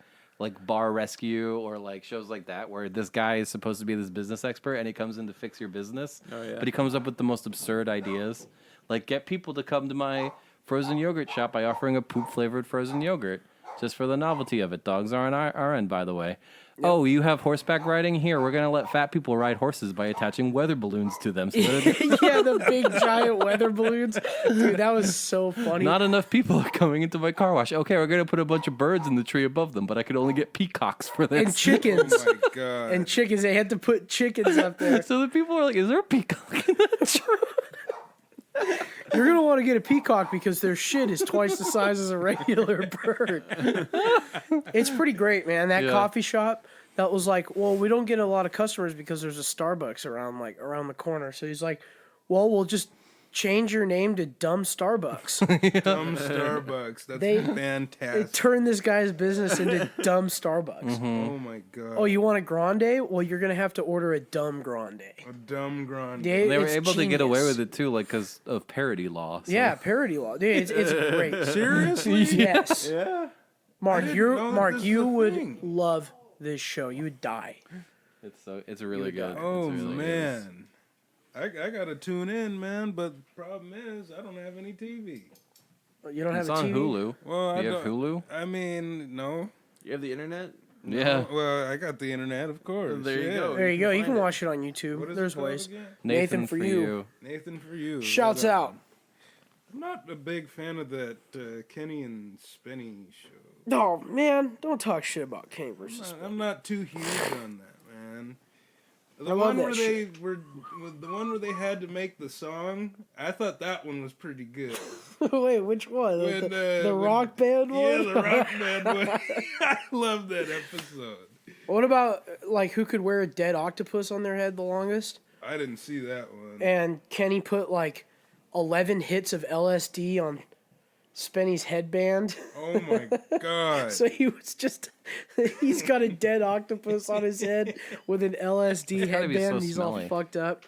Bar Rescue or like shows like that, where this guy is supposed to be this business expert and he comes in to fix your business. Oh, yeah. But he comes up with the most absurd ideas, like get people to come to my frozen yogurt shop by offering a poop flavored frozen yogurt, just for the novelty of it. Dogs are on our end, by the way. Oh, you have horseback riding? Here, we're gonna let fat people ride horses by attaching weather balloons to them. So that Yeah, the big giant weather balloons. Dude, that was so funny. not enough people are coming into my car wash. Okay, we're gonna put a bunch of birds in the tree above them, but I could only get peacocks for this. and chickens. Oh my god. And chickens. They had to put chickens up there. So the people are like, "Is there a peacock in that tree?" You're going to want to get a peacock because their shit is twice the size as a regular bird. It's pretty great, man. That Yeah. coffee shop, that was like, well, we don't get a lot of customers because there's a Starbucks around the corner. So he's like, well, we'll just change your name to Dumb Starbucks. Dumb Starbucks. That's They fantastic. turned this guy's business into Dumb Starbucks. Oh my god. Oh, you want a grande? Well, you're going to have to order a Dumb Grande. A dumb grande. Yeah, They were it's able to get away genius. with it too, like because of parody law. So. Yeah, parody law. Dude, it's great. Seriously? Yes. Yeah. Mark, didn't you know that Mark, this you was a would thing. love this show. You would die. It's really good. Oh It's really good. man. I gotta tune in, man. But the problem is, I don't have any TV. You don't It's have a on TV? Hulu. Well, Do I you have don't- Hulu? I mean, no. You have the internet? Yeah. Well, I got the internet, of course. There you yeah. go. There you go. You can find it. watch it on What YouTube. is There's it called ways. again? Nathan For You. Nathan For You. Shouts Right on. out. I'm not a big fan of that Kenny and Spenny show. Oh man, don't talk shit about Kenny versus. I'm not too huge on that, man. The one where the one where they had to make the song, I thought that one was pretty good. Wait, which one? When, The rock band one? Yeah, the rock band one. I love that episode. What about, like, who could wear a dead octopus on their head the longest? I didn't see that one. And Kenny put, like, 11 hits of LSD on Spenny's headband. Oh my god. So he's got a dead octopus on his head with an LSD headband. So And he's all smelly. fucked up.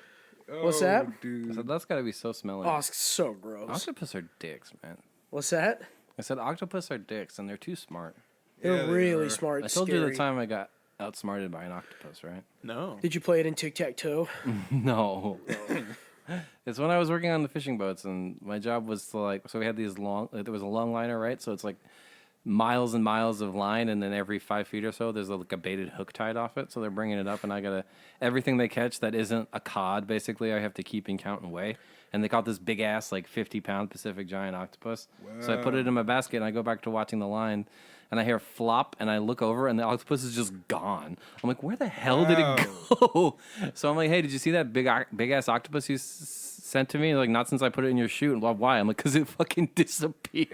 What's that? Dude. So that's gotta be so smelly. Oh, it's so gross. Octopus are dicks, man. What's that? I said octopus are dicks, and they're too smart. They're Yeah, they really are. smart. I told you scary. the time I got outsmarted by an octopus, right? No. Did you play it in tic-tac-toe? No. It's when I was working on the fishing boats, and my job was to, like, so we had these there was a long liner, right? So it's like miles and miles of line, and then every 5 feet or so, there's like a baited hook tied off it. So they're bringing it up, and I gotta, everything they catch that isn't a cod, basically, I have to keep and count and weigh. And they caught this big ass, like 50-pound Pacific giant octopus. So I put it in my basket, and I go back to watching the line, and I hear flop, and I look over, and the octopus is just gone. I'm like, where the hell did it go? So I'm like, hey, did you see that big ass octopus you sent to me? Like, not since I put it in your chute. And why? I'm like, because it fucking disappeared.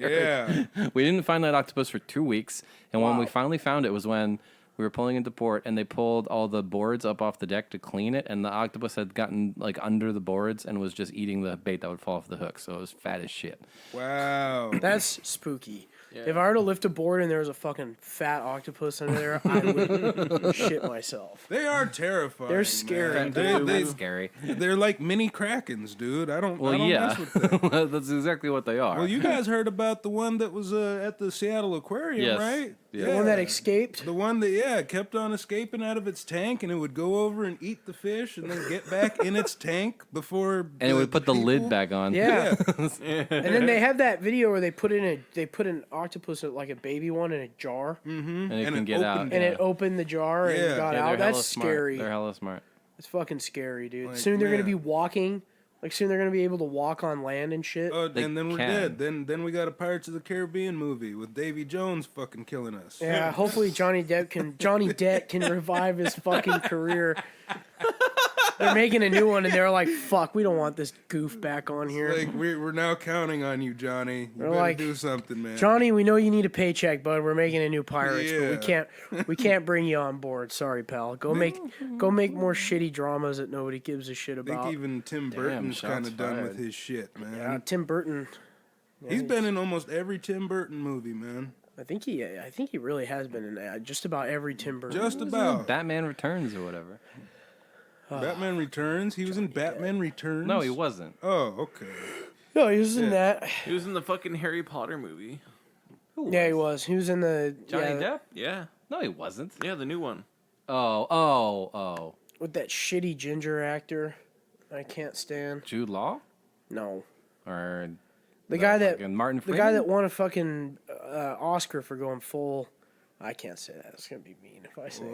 Yeah. We didn't find that octopus for 2 weeks, and when we finally found it was when we were pulling into port, and they pulled all the boards up off the deck to clean it, and the octopus had gotten, like, under the boards and was just eating the bait that would fall off the hook. So it was fat as shit. Wow. That's spooky. If I were to lift a board and there was a fucking fat octopus under there, I would shit myself. They are terrifying. They're scary. Man. That's scary. They're like mini krakens, dude. I don't Yeah, mess with them. that's exactly what they are. Well, you guys heard about the one that was at the Seattle Aquarium, Yes. right? Yeah. The one that escaped? The one that, kept on escaping out of its tank, and it would go over and eat the fish, and then get back in its tank before. And it would put the lid people- back on. Yeah. And then they have that video where they put an octopus, like a baby one, in a jar, And it And can it get out. opened and it opened the jar Yeah. and got Yeah, out. they're That's hella smart. scary. They're hella smart. It's fucking scary, dude. Like, Soon they're gonna man. be walking. Like soon they're gonna be able to walk on land and shit. They and then we're can. dead. Then we got a Pirates of the Caribbean movie with Davy Jones fucking killing us. Yeah, hopefully Johnny Depp can revive his fucking career. They're making a new one and they're like, "Fuck, we don't want this goof back on here." Like we're now counting on you, Johnny. You They're better like, do something, man. Johnny, we know you need a paycheck, bud. We're making a new Pirates, but Yeah. we can't bring you on board. Sorry, pal. Go make more shitty dramas that nobody gives a shit I think about. even Tim Damn, Burton's shots kind of done fired. with his shit, man. Tim Burton. He's been in almost every Tim Burton movie, man. I think he really has been in just about every Tim Burton. Just about. Batman Returns or whatever. Batman Returns. He was in Batman Returns. No, he wasn't. Oh, okay. No, he was in that. He was in the fucking Harry Potter movie. Yeah, he was. He was in the Johnny Depp? Yeah. No, he wasn't. Yeah, the new one. Oh. with that shitty ginger actor. I can't stand. Jude Law? No, Or the guy that fucking Martin the Freeman? guy that won a fucking Oscar for going full. I can't say that. It's gonna be mean if I say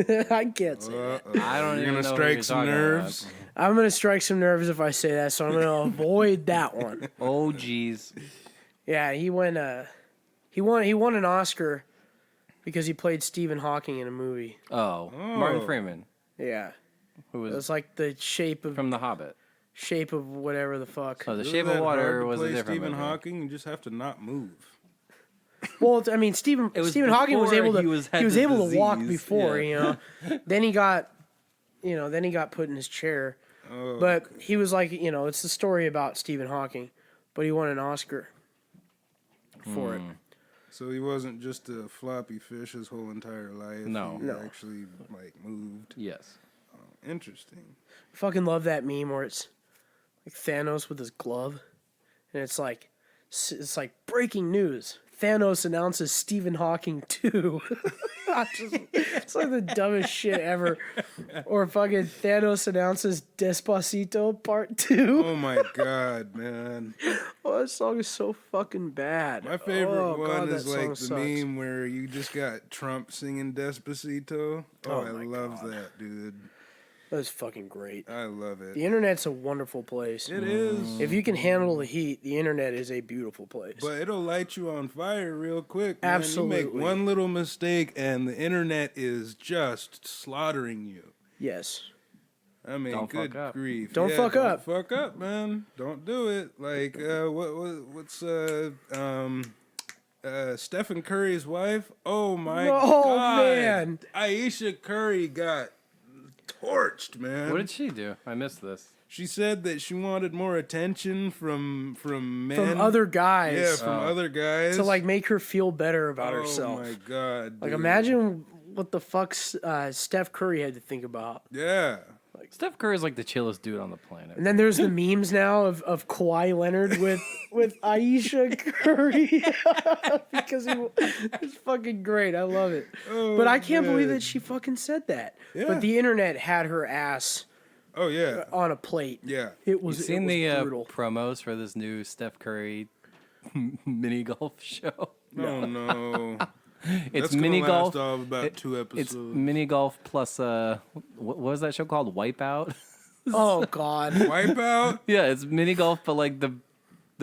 that. I can't say that. I don't You're even gonna know who strike you're some talking nerves. about. I'm gonna strike some nerves if I say that, so I'm gonna avoid that one. Oh, jeez. Yeah, he won an Oscar because he played Stephen Hawking in a movie. Oh, Martin Freeman, Yeah, who it was was like the shape of from The Hobbit. whatever the fuck. Oh, The Isn't Shape that of Water hard to was a play different Stephen movie. Hawking. You just have to not move. Well, I mean, Stephen Hawking was before able to he he was had the able to walk disease, before, yeah. Then he got put in his chair. Oh, But he was like, it's the story about Stephen Hawking, but he won an Oscar for it. So he wasn't just a floppy fish his whole entire life. No. He No. actually moved. Yes. Interesting. Fucking love that meme where it's like Thanos with his glove, and it's like breaking news. Thanos announces Stephen Hawking 2. It's like the dumbest shit ever. Or fucking Thanos announces Despacito Part 2. Oh my god, man. Oh, that song is so fucking bad. My favorite Oh, one God, is that like song the sucks. meme where you just got Trump singing Despacito. Oh, I my love that, dude. That's fucking great. I love it. The internet's a wonderful place. It is. If you can handle the heat, the internet is a beautiful place. But it'll light you on fire real quick. Man. Absolutely. You make one little mistake and the internet is just slaughtering you. Yes. I mean, Don't good fuck up. grief. Don't fuck up. Fuck up, man. Don't do it. Like, what's Stephen Curry's wife? Oh my god. Man. Ayesha Curry got torched, man. What did she do? I missed this. She said that she wanted more attention from men. From other guys. Yeah, from other guys. To like make her feel better about herself. Oh my god. Like dude. imagine what the fuck Steph Curry had to think about. Yeah. Steph Curry is like the chillest dude on the planet. And then there's the memes now of Kawhi Leonard with Ayesha Curry because it's fucking great. I love it. Oh, but I can't believe man. that she fucking said that. Yeah. But the internet had her ass Oh yeah. on a plate. Yeah. It was, You seen it was the brutal. promos for this new Steph Curry mini golf show? Oh no. It's That's mini gonna last golf. all of about 2 episodes. It's mini golf plus what was that show called? Wipeout. Oh God. Wipeout. Yeah, it's mini golf, but like the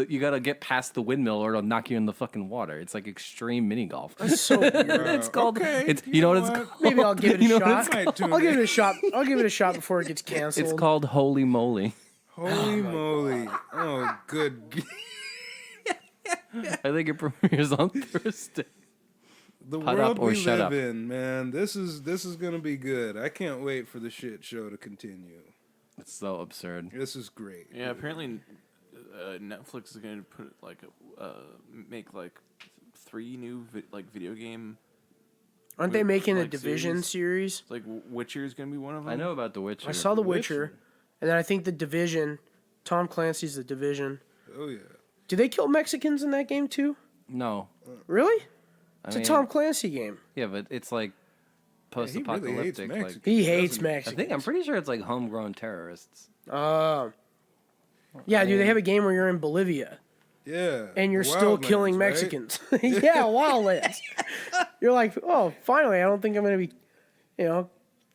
you gotta get past the windmill or it'll knock you in the fucking water. It's like extreme mini golf. So weird. It's called. Okay, It's you know what know it's what? called. Maybe I'll give it a You know what shot. Might tune I'll give in. it a shot. I'll give it a shot before it gets canceled. It's called Holy Moly. Holy moly. Oh, good. I think it premieres on Thursday. The Put world up or we shut live up. in, man. This is gonna be good. I can't wait for the shit show to continue. It's so absurd. This is great. Yeah, apparently Netflix is going to put like make like 3 new video game. Aren't they making a like, Division series? Like Witcher is going to be one of them. I know about The Witcher. I saw The Witcher, and then I think the Division. Tom Clancy's The Division. Oh yeah. Do they kill Mexicans in that game too? No, Really? I It's mean, a Tom Clancy game. Yeah, but it's like He really hates post-apocalyptic. Mexicans. Like, He hates doesn't he? I Mexicans. think I'm pretty sure it's like homegrown terrorists. Yeah, dude, they have a game where you're in Bolivia Yeah. and you're still Wildlands, killing right? Mexicans. Yeah, Wildlands. You're like, oh, finally, I don't think I'm gonna be,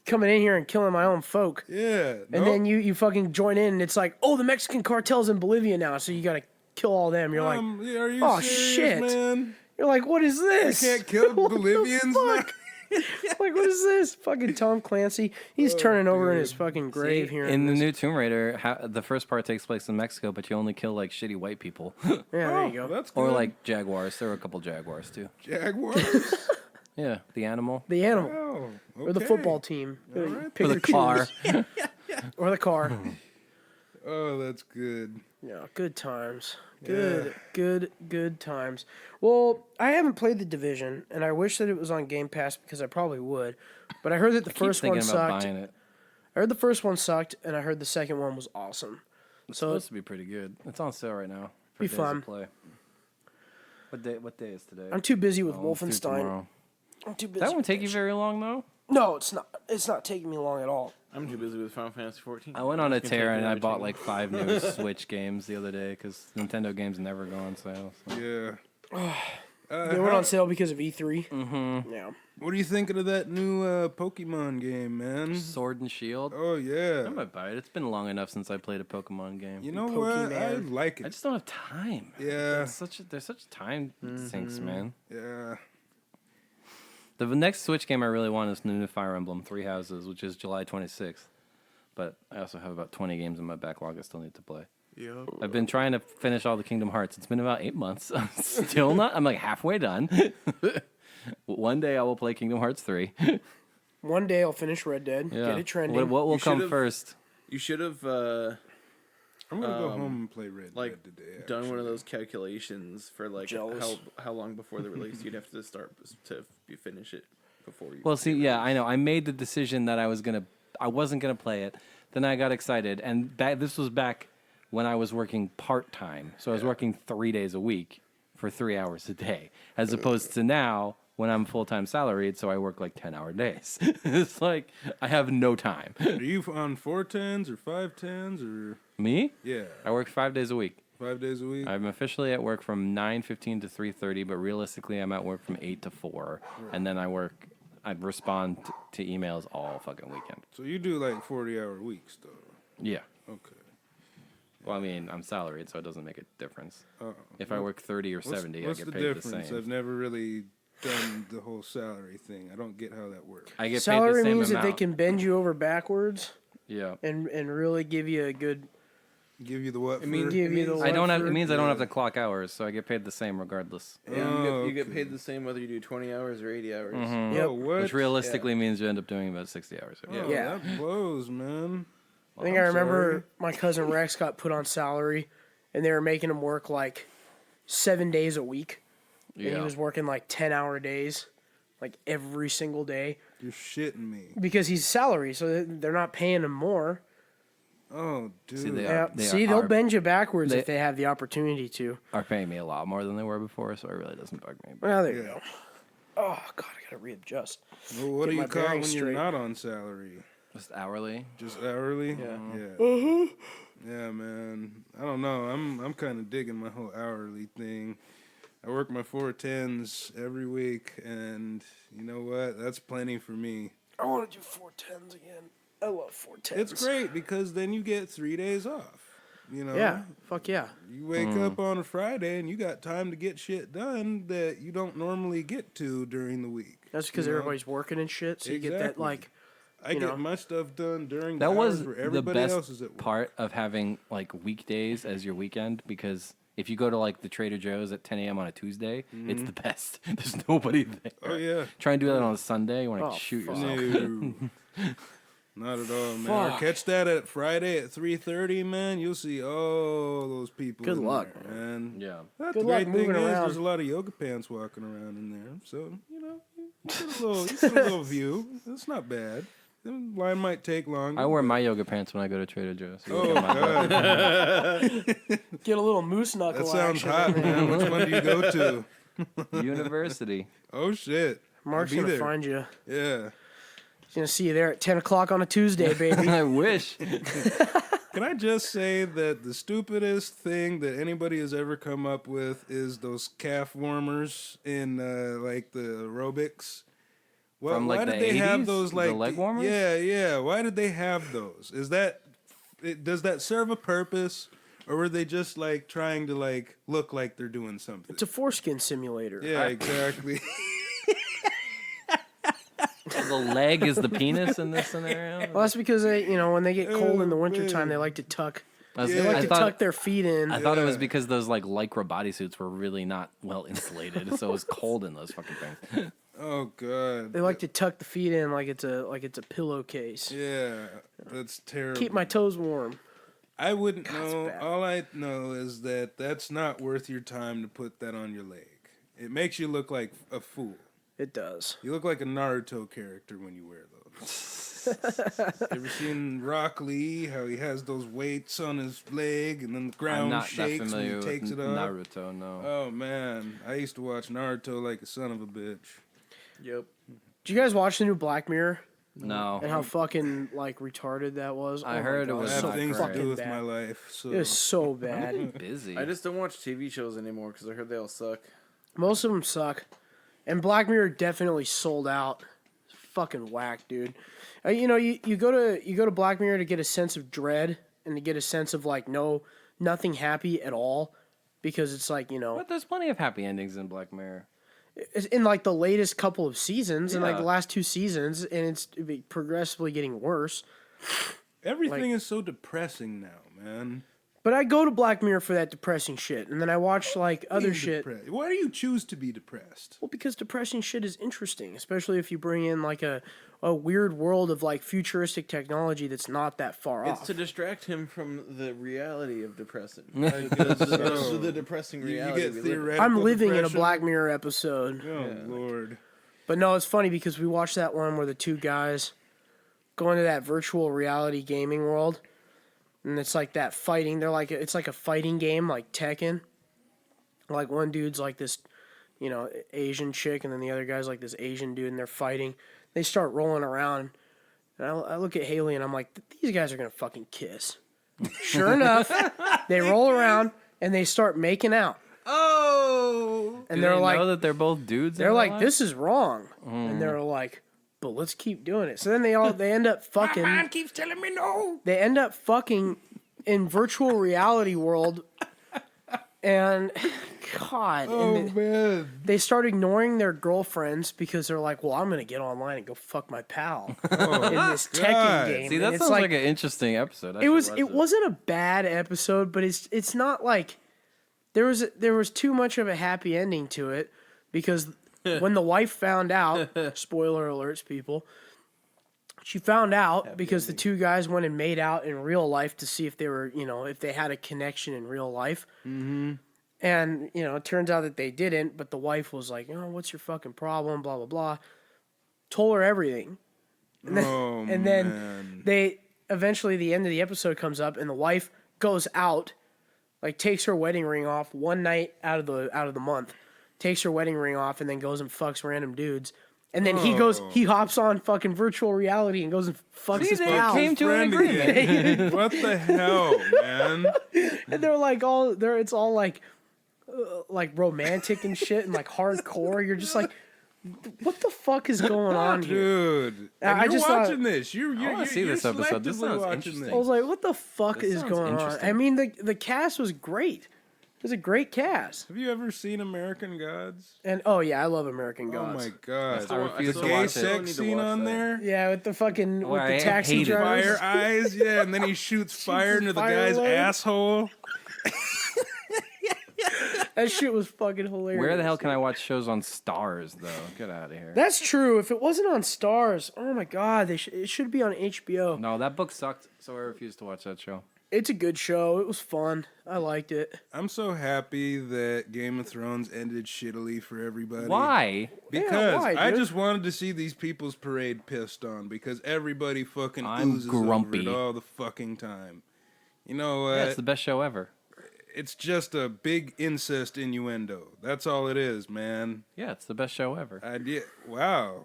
coming in here and killing my own folk. Yeah. And then you fucking join in, and it's like, oh, the Mexican cartel's in Bolivia now, so you gotta kill all them. You're like, are you oh, serious, shit. man? you're like, what is this? You can't kill What the Bolivians now? fuck? Like, what is this? Fucking Tom Clancy. He's turning over in his fucking grave here. In the new Tomb Raider, the first part takes place in Mexico, but you only kill like shitty white people, Yeah, there you go. That's good. or like jaguars. There were a couple jaguars too. Jaguars. Yeah, the animal The animal. Oh, Or the okay. football team. Pick or the or car. choose. Or the car. Oh, that's good. Yeah, good times. Good times. Well, I haven't played The Division, and I wish that it was on Game Pass because I probably would. But I heard that the Keep first one thinking about sucked. buying it. I heard the first one sucked, and I heard the second one was awesome. It's So supposed to be pretty good. It's on sale right now. For Be days fun. To play. What day is today? I'm too busy with Oh, it's due Wolfenstein. tomorrow. I'm too busy. That won't with take you shit. very long though. No, it's not. It's not taking me long at all. I'm too busy with Final Fantasy 14. I went on a It's gonna tear take me and I another bought 2 like 5 new Switch games the other day because Nintendo games never go on sale. So. Yeah. They went on sale because of E3. Mm-hmm. Yeah. What are you thinking of that new Pokemon game, man? Sword and Shield. Oh yeah. I might buy it. It's been long enough since I played a Pokemon game. You know what? I Pokemon. like I it. just don't have time. Yeah. There's such time sinks, man. Yeah. The next Switch game I really want is the new Fire Emblem 3 Houses, which is July 26th. But I also have about 20 games in my backlog I still need to play. Yep. I've been trying to finish all the Kingdom Hearts. It's been about 8 months. I'm still not. I'm like halfway done. One day I will play Kingdom Hearts 3. One day I'll finish Red Dead. Yeah. Get it trending. What will You come should've- first? You should have I'm gonna go home and play Red like Dead today. done one of actually. those calculations for like Jealous. how long before the release you'd have to start to finish it before you. Well, see, yeah, I know. I made the decision that I wasn't gonna play it. Then I got excited, and this was back when I was working part time. So I was working 3 days a week for 3 hours a day, as opposed to now when I'm full time salaried. So I work like 10-hour days. It's like I have no time. Are you on 410s or 510s or? Me? Yeah. I work 5 days a week. 5 days a week. I'm officially at work from 9:15 to 3:30, but realistically, I'm at work from 8 to 4, and then I respond to emails all fucking weekend. So you do like 40-hour weeks though. Yeah. Okay. Well, I mean, I'm salaried, so it doesn't make a difference. If I work 30 or 70, what's I the get paid difference? the same. I've never really done the whole salary thing. I don't get how that works. I get Salary paid the same means that amount. they can bend you over backwards. Yeah. and really give you a good. Give you the what? It means, Give you the I don't have. for- It means I don't have to clock hours, so I get paid the same regardless. yeah, you get paid the same whether you do 20 hours or 80 hours. Yep. Oh, what? Which realistically means you end up doing about 60 hours. Oh, Yeah. that blows, man. I think I remember my cousin Rex got put on salary, and they were making him work like 7 days a week. And he was working like 10-hour days, like every single day. You're shitting me. Because he's salary, so they're not paying him more. Oh, dude. See, They'll bend you backwards if they have the opportunity to. Are paying me a lot more than they were before, so it really doesn't bug me. Well, there you go. Oh, God, I got to readjust. Well, what Get do my you call when bearings you're straight. not on salary? Just hourly. Just hourly? Yeah. Yeah, man. I don't know. I'm kind of digging my whole hourly thing. I work my 410s every week, and you know what? That's plenty for me. I want to do 410s again. I love 410s. It's great because then you get 3 days off. You know? Yeah, fuck yeah. You wake up on a Friday and you got time to get shit done that you don't normally get to during the week. That's because you know? everybody's working and shit, so you get that, Exactly. like, I you get know. my stuff done during That the was hours where the everybody else is best at work. part of having like weekdays as your weekend, because if you go to like the Trader Joe's at 10 a.m. on a Tuesday, it's the best. There's nobody there. Oh, yeah. Try and do that on a Sunday, you want to Oh, shoot fuck. yourself. No. Not at all, man. Or Fuck. catch that at Friday at 3:30, man. You'll see all those people. Good in luck, there, man. Yeah. But Good the luck great thing moving is, around. there's a lot of yoga pants walking around in there, so you know, you get a little view. It's not bad. The line might take longer. I wear my yoga pants when I go to Trader Joe's. So Oh God, Get a little moose knuckle that sounds action. hot, man. Which one do you go to? University. Oh shit, Mark's I'll going be to there. find you. Yeah. He's going to see you there at 10 o'clock on a Tuesday, baby. I wish. Can I just say that the stupidest thing that anybody has ever come up with is those calf warmers in like the aerobics? From, like, why the did they have 80s? those The like leg warmers? Yeah. Why did they have those? Does that serve a purpose, or were they just like trying to like look like they're doing something? It's a foreskin simulator. Yeah, exactly. The leg is the penis in this scenario. Well, that's because when they get cold in the wintertime, they like to tuck. I was- Yeah. They like I to thought- tuck their feet in. I thought it was because those like Lycra bodysuits were really not well insulated, so it was cold in those fucking things. Oh God. They like to tuck the feet in like it's a pillowcase. Yeah, that's terrible. Keep my toes warm. I wouldn't know. bad. All I know is that that's not worth your time to put that on your leg. It makes you look like a fool. It does. You look like a Naruto character when you wear those. Ever seen Rock Lee? How he has those weights on his leg and then the I'm ground not that shakes when familiar he with takes it off? Naruto. No. Oh man, I used to watch Naruto like a son of a bitch. Yep. Did you guys watch the new Black Mirror No. and how fucking like retarded that was? I Oh my heard it God, was I so have things to fucking do with bad. my life. So It was so bad. Busy. I just don't watch TV shows anymore because I heard they all suck. Most of them suck, and Black Mirror definitely sold out. It's fucking whack, dude. You go to Black Mirror to get a sense of dread and to get a sense of like nothing happy at all, because it's like But there's plenty of happy endings in Black Mirror. it's in like the latest couple of seasons, in like Yeah. the last 2 seasons, and it's progressively getting worse. everything is so depressing now, man. But I go to Black Mirror for that depressing shit, and then I watch like other Being shit. depressed. Why do you choose to be depressed? Well, because depressing shit is interesting, especially if you bring in like a weird world of like futuristic technology that's not that far It's off. to distract him from the reality of depressing. the depressing You reality. get we live in. theoretical I'm living in a depression? Black Mirror episode. Oh Lord. But no, it's funny because we watched that one where the 2 guys go into that virtual reality gaming world, and it's like that fighting. It's like a fighting game, like Tekken. Like one dude's like this, Asian chick, and then the other guy's like this Asian dude, and they're fighting. They start rolling around, and I look at Haley, and I'm like, these guys are gonna fucking kiss. Sure enough, they roll around and they start making out. Oh! And Do they're they like, know that they're both dudes. they're in like, real life? this is wrong. And they're like, but let's keep doing it. So then they end up fucking. My mind keeps telling me no. They end up fucking in virtual reality world And God, and man. they start ignoring their girlfriends because they're like, "Well, I'm gonna get online and go fuck my pal in this Tekken game." See, And that it's sounds like an interesting episode. I should watch it wasn't a bad episode, but it's not like there was too much of a happy ending to it because when the wife found out, spoiler alerts, people. She found out because the two guys went and made out in real life to see if they were, if they had a connection in real life. Mm-hmm. And, it turns out that they didn't, but the wife was like, what's your fucking problem? Blah, blah, blah. Told her everything. And then they eventually the end of the episode comes up and the wife goes out, like takes her wedding ring off one night out of the month, takes her wedding ring off and then goes and fucks random dudes. And then he hops on fucking virtual reality and goes and fucks his pal. Came to an agreement. What the hell, man? And it's all like romantic and shit and like hardcore. You're just like, what the fuck is going on here? Dude. I You're just watching this. I wanna see this episode. This sounds interesting. I was like, what the fuck is going on? interesting. I mean, the cast was great. It was a great cast. Have you ever seen American Gods? And oh yeah, I love American Oh Gods. my god. I refuse The to gay watch it. sex scene on there? Yeah, with the fucking Oh, with I the taxi hate it. drivers. Fire eyes, yeah, and then he shoots fire into the fire guy's away. asshole. That shit was fucking hilarious. Where the hell can I watch shows on Stars though? Get out of here. That's true. If it wasn't on Stars, oh my god, it should be on HBO. No, that book sucked, so I refused to watch that show. It's a good show. It was fun. I liked it. I'm so happy that Game of Thrones ended shittily for everybody. Why? Because why, I dude? just wanted to see these people's parade pissed on because everybody fucking I'm oozes grumpy. over it all the fucking time. You know what? Yeah, it's the best show ever. It's just a big incest innuendo. That's all it is, man. Yeah, it's the best show ever. Wow.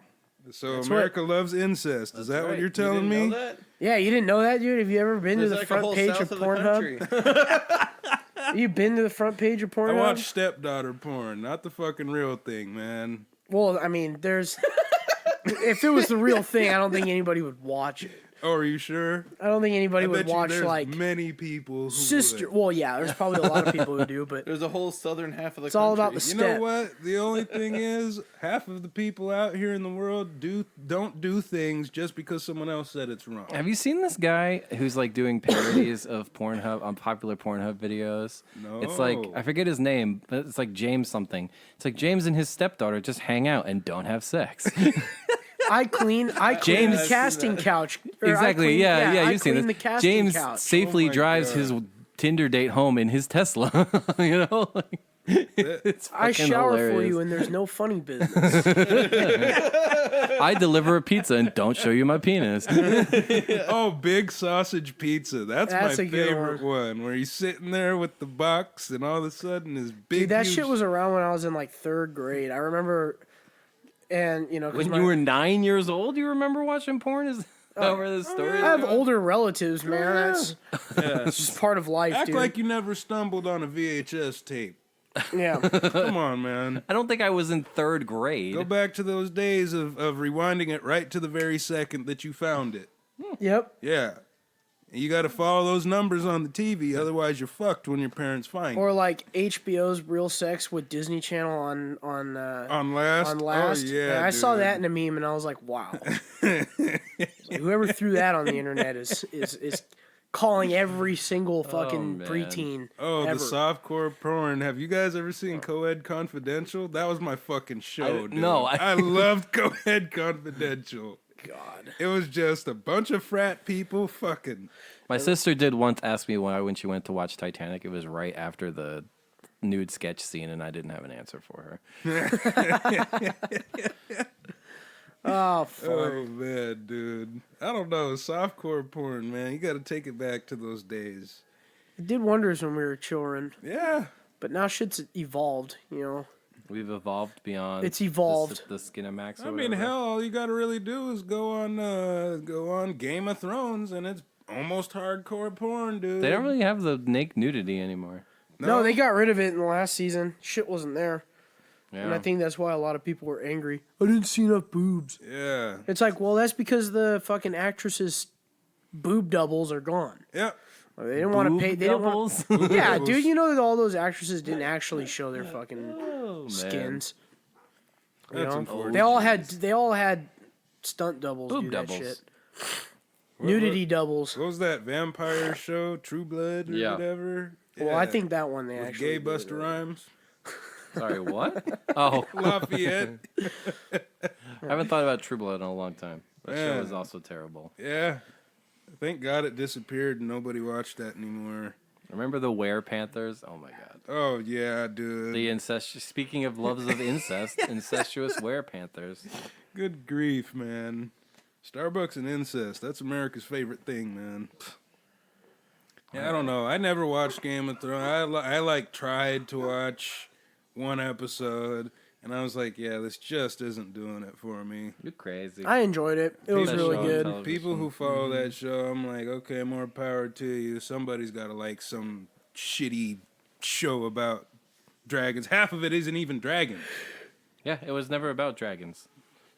So That's America loves incest. Is that what Right. you're telling You me? didn't know that? Yeah, you didn't know that, dude? Have you ever been to There's the like a front whole page south of of the Pornhub? country. You been to the front page of I Pornhub? watch stepdaughter porn, not the fucking real thing, man. Well, I mean, there's. If it was the real thing, I don't think anybody would watch it. Oh, are you sure? I don't think anybody I would bet you watch there's like many people who Sister. would. Well, yeah, there's probably a lot of people who do, but There's a whole southern half of the it's country. all about the You step. know what? The only thing is, half of the people out here in the world don't do things just because someone else said it's wrong. Have you seen this guy who's like doing parodies of Pornhub on popular Pornhub videos? No. It's like I forget his name, but it's like James something. It's like James and his stepdaughter just hang out and don't have sex. I clean James- the casting couch. Or Exactly. I clean, Yeah. I You've seen clean this. the casting James couch. safely Oh my drives God. his Tinder date home in his Tesla. You know, like, it's I fucking shower hilarious. for you, and there's no funny business. I deliver a pizza and don't show you my penis. Oh, big sausage pizza. That's That's my a good favorite one. Where he's sitting there with the box and all of a sudden his big Dude, that huge- shit was around when I was in like third grade. I remember, and 'cause When my- you were 9 years old, you remember watching porn? Is that where the story? I have older relatives, man. That's just part of life, Act dude. like you never stumbled on a VHS tape. Yeah. Come on, man. I don't think I was in third grade. Go back to those days of rewinding it right to the very second that you found it. Yep. Yeah. You got to follow those numbers on the TV, otherwise you're fucked when your parents find Or you. like HBO's Real Sex with Disney Channel on On Last? on Last. Oh, yeah, I saw dude. that in a meme and I was like, wow. Like, whoever threw that on the internet is calling every single fucking man. preteen. Oh, ever. the softcore porn. Have you guys ever seen Coed Confidential? That was my fucking show, dude. no, I loved Coed Confidential. God. It was just a bunch of frat people fucking. My sister did once ask me why when she went to watch Titanic. It was right after the nude sketch scene, and I didn't have an answer for her. Oh, fuck. Oh man, dude. I don't know. Softcore porn, man. You got to take it back to those days. It did wonders when we were children, Yeah. but now shit's evolved, We've evolved beyond. It's evolved. The Skinamax. I mean, hell, all you got to really do is go on Game of Thrones, and it's almost hardcore porn, dude. They don't really have the naked nudity anymore. No, they got rid of it in the last season. Shit wasn't there. Yeah. And I think that's why a lot of people were angry. I didn't see enough boobs. Yeah. It's like, well, that's because the fucking actresses' boob doubles are gone. Yeah. They didn't want to pay. They didn't want. Doubles? Yeah, dude. You know that all those actresses didn't actually show their fucking Oh, man. skins. You That's know? unfortunate. They all had stunt doubles Boob do that doubles. shit. Nudity doubles. What was that vampire show, True Blood or Yeah. whatever? Well, I think that one they with actually gay did Buster it. Rhymes, Sorry, what? Oh, Lafayette. I haven't thought about True Blood in a long time. That show Yeah. was also terrible. Yeah, thank God it disappeared and nobody watched that anymore. Remember the Were Panthers? Oh my god. Oh yeah, dude. The Speaking of loves of incest, incestuous Were Panthers. Good grief, man. Starbucks and incest—that's America's favorite thing, man. Yeah, I don't know. I never watched Game of Thrones. I like tried to watch one episode, and I was like, yeah, this just isn't doing it for me. You're crazy. I enjoyed it. It was That really show on good. television. People who follow that show, I'm like, okay, more power to you. Somebody's got to like some shitty show about dragons. Half of it isn't even dragons. Yeah, it was never about dragons.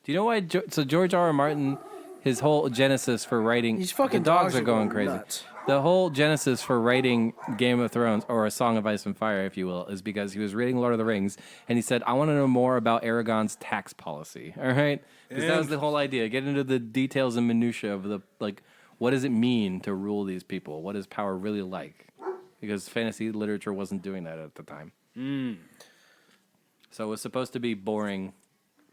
Do you know why? So George R. R. Martin, his whole genesis for writing, These fucking the dogs dogs are going crazy. nuts. The whole genesis for writing Game of Thrones, or A Song of Ice and Fire, if you will, is because he was reading Lord of the Rings, and he said, I want to know more about Aragorn's tax policy, all right? Because that was the whole idea. Get into the details and minutiae of the, like, what does it mean to rule these people? What is power really like? Because fantasy literature wasn't doing that at the time. So it was supposed to be boring,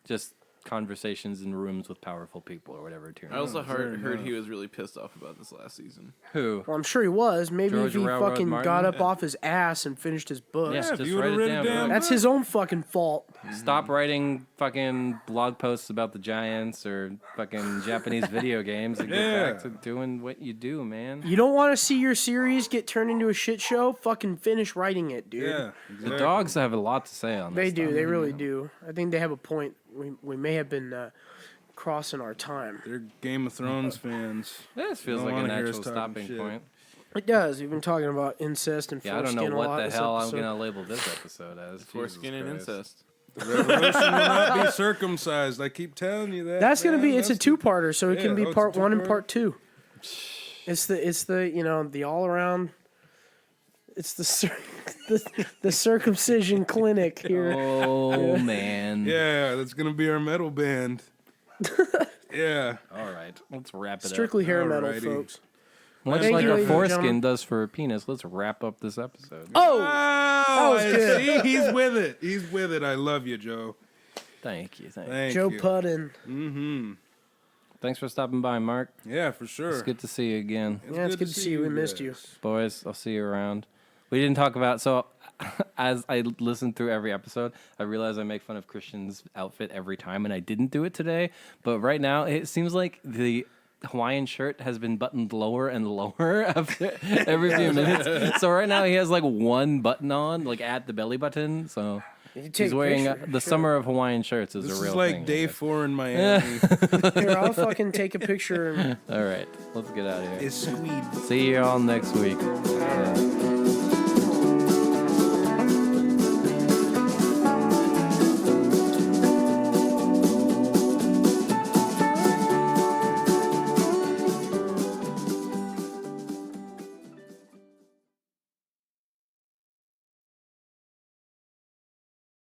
just conversations in rooms with powerful people or whatever. I also heard he was really pissed off about this last season. Who? Well, I'm sure he was. Maybe George if he Railroad fucking Martin? got up off his ass and finished his book. Yeah, if just you write would've it read down. it down. bro. That's his own fucking fault. Stop writing fucking blog posts about the Giants or fucking Japanese video games and get back to doing what you do, man. You don't want to see your series get turned into a shit show? Fucking finish writing it, dude. Yeah, The dogs have a lot to say on this. They do. stuff. They really do. I think they have a point. We may have been crossing our time. They're Game of Thrones fans. This feels Don't like a wanna hear us natural talking stopping shit. point. It does. We've been talking about incest and Yeah, I don't foreskin know a what lot the this hell I'm episode. gonna label this episode as. Foreskin and Jesus Christ. incest. Revolution will not be circumcised. I keep telling you that. That's gonna man. be. It's a That's two-parter, so it Yeah, can be oh, it's part a one and two-parter? part two. It's the you know the all around. It's the circumcision clinic here. Oh man. Yeah, that's gonna be our metal band. Yeah. All right, let's wrap it Strictly hair metal, Alrighty. folks. up. Much Thank like you, a ladies and foreskin gentlemen. does for a penis, let's wrap up this episode. Oh, Oh, was good. see, he's with it. He's with it. I love you, Joe. Thank you. Thank Joe you. Puddin. Thanks for stopping by, Mark. Yeah, for sure. It's good to see you again. Yeah, it's good to see you. We missed you. guys. Boys, I'll see you around. We didn't talk about, so as I listened through every episode, I realized I make fun of Christian's outfit every time, and I didn't do it today. But right now, it seems like the Hawaiian shirt has been buttoned lower and lower after every few minutes. So right now, he has like one button on, like at the belly button. So You take he's a wearing picture, the sure. summer of Hawaiian shirts is This a real is like thing. I day guess. 4 in Miami. Here, I'll fucking take a picture. All right, let's get out of here. It's squeed. See you all next week.